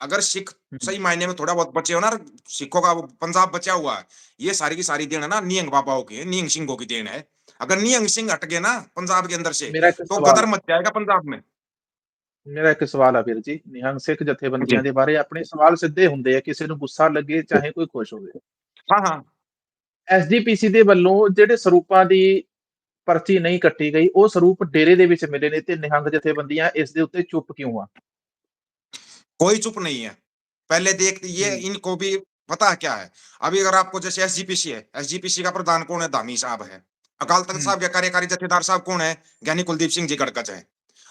C: अगर सिख
A: हुँ,
C: सही मायने में थोड़ा बहुत बचे हो ना, सिखों का वो पंजाब बचा हुआ है, ये सारी की सारी देन है ना निहंग बाबाओं की है, निहंग सिंहों की देन है। अगर निहंग सिंह हट गए ना पंजाब के अंदर से,
A: मेरा एक
C: तो
A: सवाल
C: गदर मच जाएगा पंजाब में।
A: ਮੇਰਾ ਇੱਕ ਸਵਾਲ ਆ ਵੀਰ ਜੀ, ਨਿਹੰਗ ਸਿੱਖ
C: जी।
A: ਜਥੇਬੰਦੀਆਂ ਦੇ ਬਾਰੇ ਆਪਣੇ ਸਵਾਲ ਸਿੱਧੇ ਹੁੰਦੇ ਆ, ਕਿਸੇ ਨੂੰ ਗੁੱਸਾ ਲੱਗੇ ਚਾਹੇ ਕੋਈ ਖੁਸ਼ ਹੋਵੇ।
C: हाँ, हाँ।
A: ਐਸਜੀਪੀਸੀ ਦੇ ਵੱਲੋਂ ਜਿਹੜੇ ਸਰੂਪਾਂ ਦੀ ਪਰਚੀ ਨਹੀਂ ਕੱਟੀ ਗਈ, ਉਹ ਸਰੂਪ ਡੇਰੇ ਦੇ ਵਿੱਚ ਮਿਲੇ ਨੇ ਤੇ ਨਿਹੰਗ ਜਥੇਬੰਦੀਆਂ ਇਸ ਦੇ ਉੱਤੇ ਚੁੱਪ ਕਿਉਂ ਆ?
C: कोई चुप नहीं है। पहले देख ये
A: हुँ,
C: इनको भी पता है क्या है। अभी अगर आपको जैसे एसजीपीसी है, एसजीपीसी का प्रधान कौन है? धामी साहब है। अकाल तख्त
A: हुँ,
C: साहब के कार्यकारी जत्थेदार साहब कौन है? ज्ञानी कुलदीप सिंह जी गड़गच है।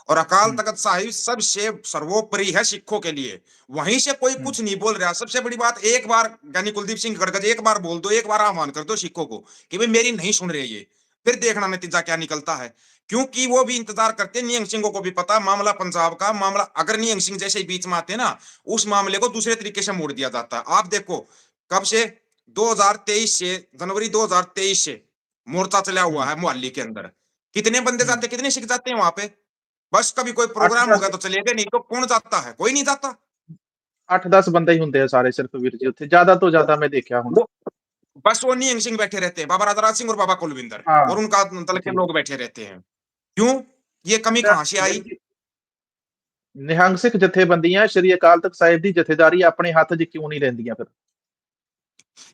C: और अकाल
A: हुँ,
C: तख्त साहिब सबसे सर्वोपरि है सिखों के लिए। वहीं से कोई
A: हुँ,
C: कुछ नहीं बोल रहा। सबसे बड़ी बात, एक बार ज्ञानी कुलदीप सिंह गड़गच एक बार बोल दो, एक बार आह्वान कर दो सिखों को कि भाई मेरी नहीं सुन रहे ये, फिर देखना नतीजा क्या निकलता है। क्योंकि वो भी इंतजार करते हैं, निहंग सिंहों को भी पता मामला पंजाब का मामला, अगर निहंग सिंह जैसे ही बीच में आते ना, उस मामले को दूसरे तरीके से मोड़ दिया जाता है। आप देखो कब से, 2023 से, जनवरी 2023 से मोर्चा चला हुआ
A: हुँ।
C: है मोहाली के अंदर। कितने बंदे
A: हुँ,
C: जाते हैं, कितने सिख जाते हैं वहां पे? बस कभी कोई प्रोग्राम
A: 8-10
C: होगा तो चले गए, नहीं तो कौन जाता है? कोई नहीं जाता।
A: 8-10 ਬੰਦੇ ही ਹੁੰਦੇ ਆ ਸਾਰੇ ਸਿਰਫ ਵੀਰ ਜੀ ਉੱਥੇ, ਜ਼ਿਆਦਾ ਤੋਂ ਜ਼ਿਆਦਾ ਮੈਂ ਦੇਖਿਆ ਹੁਣ।
C: वो बस वो निहंग सिंह बैठे रहते हैं, बाबा राजाराज सिंह और बाबा कुलविंदर,
A: हाँ,
C: और उनका दल के
A: जी।
C: लोग बैठे रहते हैं। क्यों? ये कमी
A: ਅੱਛਾ
C: कहां से
A: ਵੀਰ
C: आई?
A: ਜੀ, ਨਿਹੰਗ ਸਿੱਖ ਜਥੇਬੰਦੀਆਂ ਸ਼੍ਰੀ ਅਕਾਲ ਤਖ਼ਤ ਸਾਹਿਬ ਦੀ ਜਥੇਦਾਰੀ ਆਪਣੇ ਹੱਥ 'ਚ ਕਿਉਂ ਨਹੀਂ ਲੈਂਦੀਆਂ ਫਿਰ?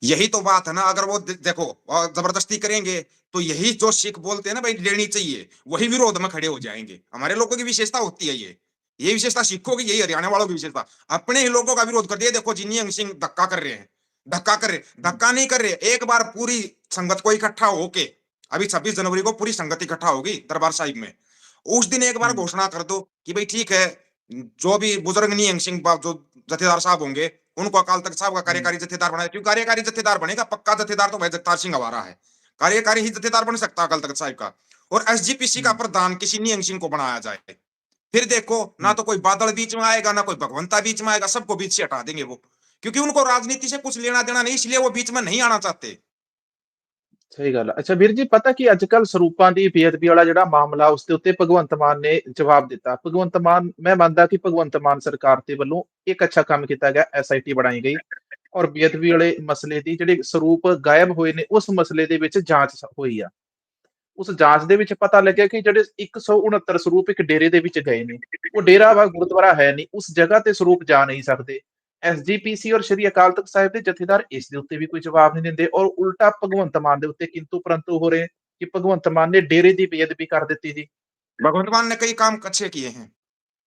C: यही तो बात है ना। अगर वो देखो और जबरदस्ती करेंगे, तो यही जो सिख बोलते हैं ना भाई लेनी चाहिए, वही विरोध में खड़े हो जाएंगे। हमारे लोगों की विशेषता होती है ये विशेषता सिखों की, यही हरियाणा वालों की विशेषता। अपने ही लोगों का विरोध कर दिया। देखो जी निहंग सिंह धक्का कर रहे हैं, धक्का कर रहे,
A: हुँ,
C: धक्का नहीं कर रहे। एक बार पूरी संगत को इकट्ठा होके, अभी 26 जनवरी को पूरी संगत इकट्ठा होगी दरबार साहिब में, उस दिन एक बार
A: हुँ,
C: घोषणा कर दो कि भाई ठीक है, जो भी बुजुर्ग निहंग सिंह जो जथेदार साहब होंगे, उनको अकाल तख्त साहब का
A: हुँ,
C: कार्यकारी जत्थेदार बनाया। क्यों कार्यकारी जत्थेदार बनेगा? पक्का जत्थेदार तो भाई जगतार सिंह हवारा है, कार्यकारी ही जत्थेदार बन सकता अकाल तख्त साहिब का। और एसजीपीसी का
A: हुँ,
C: प्रधान किसी निहंग सिंह को बनाया जाए, फिर देखो ना
A: हुँ।
C: तो कोई बादल बीच में आएगा, ना कोई भगवंता बीच में आएगा, सबको बीच से हटा देंगे वो, क्योंकि उनको राजनीति से कुछ लेना देना नहीं, इसलिए वो बीच में नहीं आना चाहते।
A: ਸਹੀ ਗੱਲ ਆ। ਅੱਛਾ ਵੀਰ ਜੀ, ਪਤਾ ਕੀ ਅੱਜ-ਕੱਲ੍ਹ ਸਰੂਪਾਂ ਦੀ ਬੇਅਦਬੀ ਵਾਲਾ ਜਿਹੜਾ ਮਾਮਲਾ ਉਸ ਦੇ ਉੱਤੇ ਭਗਵੰਤ ਮਾਨ ਨੇ ਜਵਾਬ ਦਿੱਤਾ। ਭਗਵੰਤ ਮਾਨ, ਮੈਂ ਮੰਨਦਾ ਕਿ ਭਗਵੰਤ ਮਾਨ ਸਰਕਾਰ ਦੇ ਵੱਲੋਂ ਇੱਕ ਅੱਛਾ ਕੰਮ ਕੀਤਾ ਗਿਆ, ਐਸਆਈਟੀ ਬਣਾਈ ਗਈ ਔਰ ਬੇਅਦਬੀ ਵਾਲੇ ਮਸਲੇ ਦੀ ਜਿਹੜੇ ਸਰੂਪ ਗਾਇਬ ਹੋਏ ਨੇ, ਉਸ ਮਸਲੇ ਦੇ ਵਿੱਚ ਜਾਂਚ ਹੋਈ ਆ। ਉਸ ਜਾਂਚ ਦੇ ਵਿੱਚ ਪਤਾ ਲੱਗਿਆ ਕਿ ਜਿਹੜੇ 169 ਸਰੂਪ ਇੱਕ ਡੇਰੇ ਦੇ ਵਿੱਚ ਗਏ ਨੇ, ਉਹ ਡੇਰਾ ਵਾ ਗੁਰਦੁਆਰਾ ਹੈ ਨਹੀਂ, ਉਸ ਜਗ੍ਹਾ ਤੇ ਸਰੂਪ ਜਾ ਨਹੀਂ ਸਕਦੇ। ਐਸਜੀਪੀਸੀ ਔਰ ਸ਼੍ਰੀ ਅਕਾਲ ਤਖਤ ਸਾਹਿਬ ਦੇ ਜਥੇਦਾਰ ਇਸ ਦੇ ਉੱਤੇ ਵੀ ਕੋਈ ਜਵਾਬ ਨਹੀਂ ਦਿੰਦੇ ਔਰ ਉਲਟਾ ਭਗਵੰਤ ਮਾਨ ਦੇ ਉੱਤੇ ਕਿੰਤੂ ਪਰੰਤੂ ਹੋ ਰਹੇ ਕਿ ਭਗਵੰਤ ਮਾਨ ਨੇ ਡੇਰੇ ਦੀ ਬੇਅਦਬੀ ਕਰ ਦਿੱਤੀ ਜੀ।
C: भगवंत मान ने कई काम अच्छे किए हैं।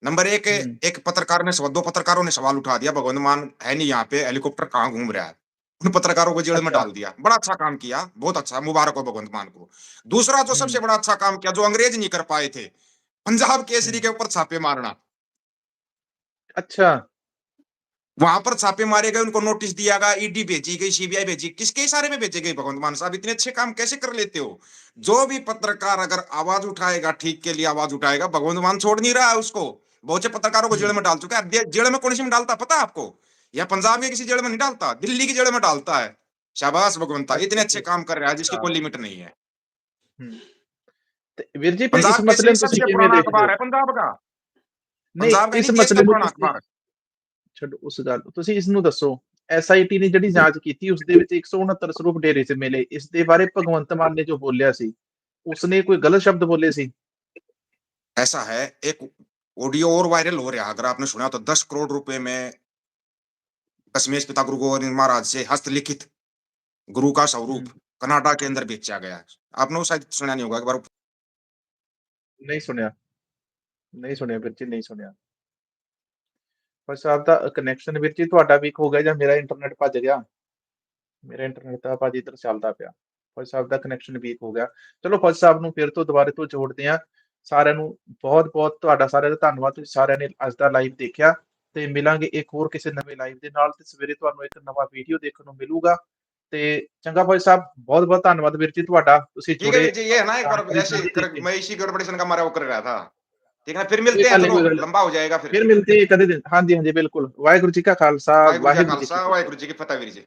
C: नंबर एक,
A: हम्म,
C: एक पत्रकार ने दो पत्रकारों ने सवाल उठा दिया, भगवंत मान है नहीं यहाँ पे, हेलीकॉप्टर कहाँ घूम रहा है। उन पत्रकारों को जेल में
A: अच्छा।
C: डाल दिया। बड़ा अच्छा काम किया, बहुत अच्छा, मुबारक हो भगवंत मान को। दूसरा जो सबसे बड़ा अच्छा काम किया, जो अंग्रेज नहीं कर पाए थे, पंजाब केसरी के ऊपर छापे मारना।
A: अच्छा।
C: वहां पर छापे मारे गए, उनको नोटिस दिया गया, ईडी भेजी गई, सीबीआई भेजी, किसके इशारे में भेजे गए भगवंत मान साहब? इतने अच्छे काम कैसे कर लेते हो? जो भी पत्रकार अगर आवाज उठाएगा, ठीक के लिए आवाज उठाएगा, भगवंत मान छोड़ नहीं रहा है उसको। बहुत से पत्रकारों को जेल में डाल चुका है। जेल में कौन सी में डालता पता है आपको? या पंजाब के किसी जेल में नहीं डालता, दिल्ली की जेल में डालता है। शाबाश भगवंता, इतने अच्छे काम कर रहा है जिसकी कोई लिमिट नहीं है।
A: ਤੇ ਵੀਰ ਜੀ ਫਿਰ ਇਸ
C: पंजाब
A: ਮਸਲੇ
C: केसरी
A: ਨੂੰ ਤੁਸੀਂ
C: सबसे
A: ਕਿਵੇਂ
C: पुराना
A: ਦੇਖਦੇ ਹੋ?
C: अखबार है पंजाब का।
A: ਨਹੀਂ,
C: पंजाब का
A: ਇਸ
C: नहीं, देश
A: ਮਸਲੇ
C: का
A: ਨੂੰ
C: पुराना
A: ਤੁਸੀਂ
C: अखबार।
A: ਛੱਡੋ ਉਸ ਗੱਲ ਨੂੰ, ਤੁਸੀਂ ਇਸ ਨੂੰ ਦੱਸੋ। ਐਸਆਈਟੀ ਨੇ ਜਿਹੜੀ ਜਾਂਚ ਕੀਤੀ ਉਸ ਦੇ ਵਿੱਚ 169 ਸਰੂਪ ਡੇਰੇ 'ਚ ਮਿਲੇ, ਇਸ ਦੇ ਬਾਰੇ ਭਗਵੰਤ ਮਾਨ ਨੇ ਜੋ ਬੋਲਿਆ ਸੀ, ਉਸਨੇ ਕੋਈ ਗਲਤ ਸ਼ਬਦ ਬੋਲੇ ਸੀ?
C: ऐसा है, एक ऑडियो और वायरल हो रहा है, अगर आपने सुना तो 10 करोड़ रुपए में दशमेश पिता गुरु गोविंद महाराज से हस्तलिखित गुरु का स्वरूप कनाडा के अंदर बेचा गया। आपने वो शायद सुना नहीं होगा, एक बार।
A: ਨਹੀਂ ਸੁਣਿਆ, ਨਹੀਂ ਸੁਣਿਆ ਵੀਰ ਜੀ, ਨਹੀਂ ਸੁਣਿਆ। ਫੌਜੀ ਸਾਹਿਬ ਦਾ ਕਨੈਕਸ਼ਨ ਵੀਰ ਜੀ ਤੁਹਾਡਾ ਵੀਕ ਹੋ ਗਿਆ ਜਾਂ ਮੇਰਾ ਇੰਟਰਨੈਟ ਭੱਜ ਗਿਆ? ਮੇਰਾ ਇੰਟਰਨੈਟ ਤਾਂ ਭਾਜੀ ਇੱਧਰ ਚੱਲਦਾ ਪਿਆ। ਫੌਜੀ ਸਾਹਿਬ ਦਾ ਕਨੈਕਸ਼ਨ ਵੀਕ ਹੋ ਗਿਆ। ਚਲੋ ਫੌਜੀ ਸਾਹਿਬ ਨੂੰ ਫਿਰ ਤੋਂ ਦੁਬਾਰੇ ਤੋਂ ਜੋੜਦੇ ਹਾਂ। ਸਾਰਿਆਂ ਨੂੰ ਬਹੁਤ-ਬਹੁਤ ਤੁਹਾਡਾ ਸਾਰਿਆਂ ਦਾ ਧੰਨਵਾਦ, ਤੁਸੀਂ ਸਾਰਿਆਂ ਨੇ ਅੱਜ ਦਾ ਲਾਈਵ ਦੇਖਿਆ ਤੇ ਮਿਲਾਂਗੇ ਇੱਕ ਹੋਰ ਕਿਸੇ ਨਵੇਂ ਲਾਈਵ ਦੇ ਨਾਲ ਤੇ ਸਵੇਰੇ ਤੁਹਾਨੂੰ ਇੱਕ ਨਵਾਂ ਵੀਡੀਓ ਦੇਖਣ ਨੂੰ ਮਿਲੂਗਾ। ਤੇ ਚੰਗਾ ਫੌਜੀ ਸਾਹਿਬ, ਬਹੁਤ-ਬਹੁਤ ਧੰਨਵਾਦ ਵੀਰ ਜੀ ਤੁਹਾਡਾ, ਤੁਸੀਂ
C: ठीक है
A: जुड़े
C: वीर जी, ये है ना, एक बार
A: जानकारी
C: ऐसे
A: साझी की।
C: मैं इसी गड़बड़ेशन का मारा वो कर रहा था। ठीक है ना, फिर
A: कोई
C: मिलते हैं,
A: गल नहीं,
C: चलो
A: कोई गल नहीं।
C: लंबा हो जाएगा फिर।
A: फिर मिलते हैं एक आधे दिन। हाँ जी, हाँ जी, बिल्कुल। वाहिगुरू जी का खालसा,
C: वाहिगुरू जी का
A: वाहिगुरू जी
C: खालसा,
A: की फतेह।
C: वाहिगुरू जी की फतेह वीर जी।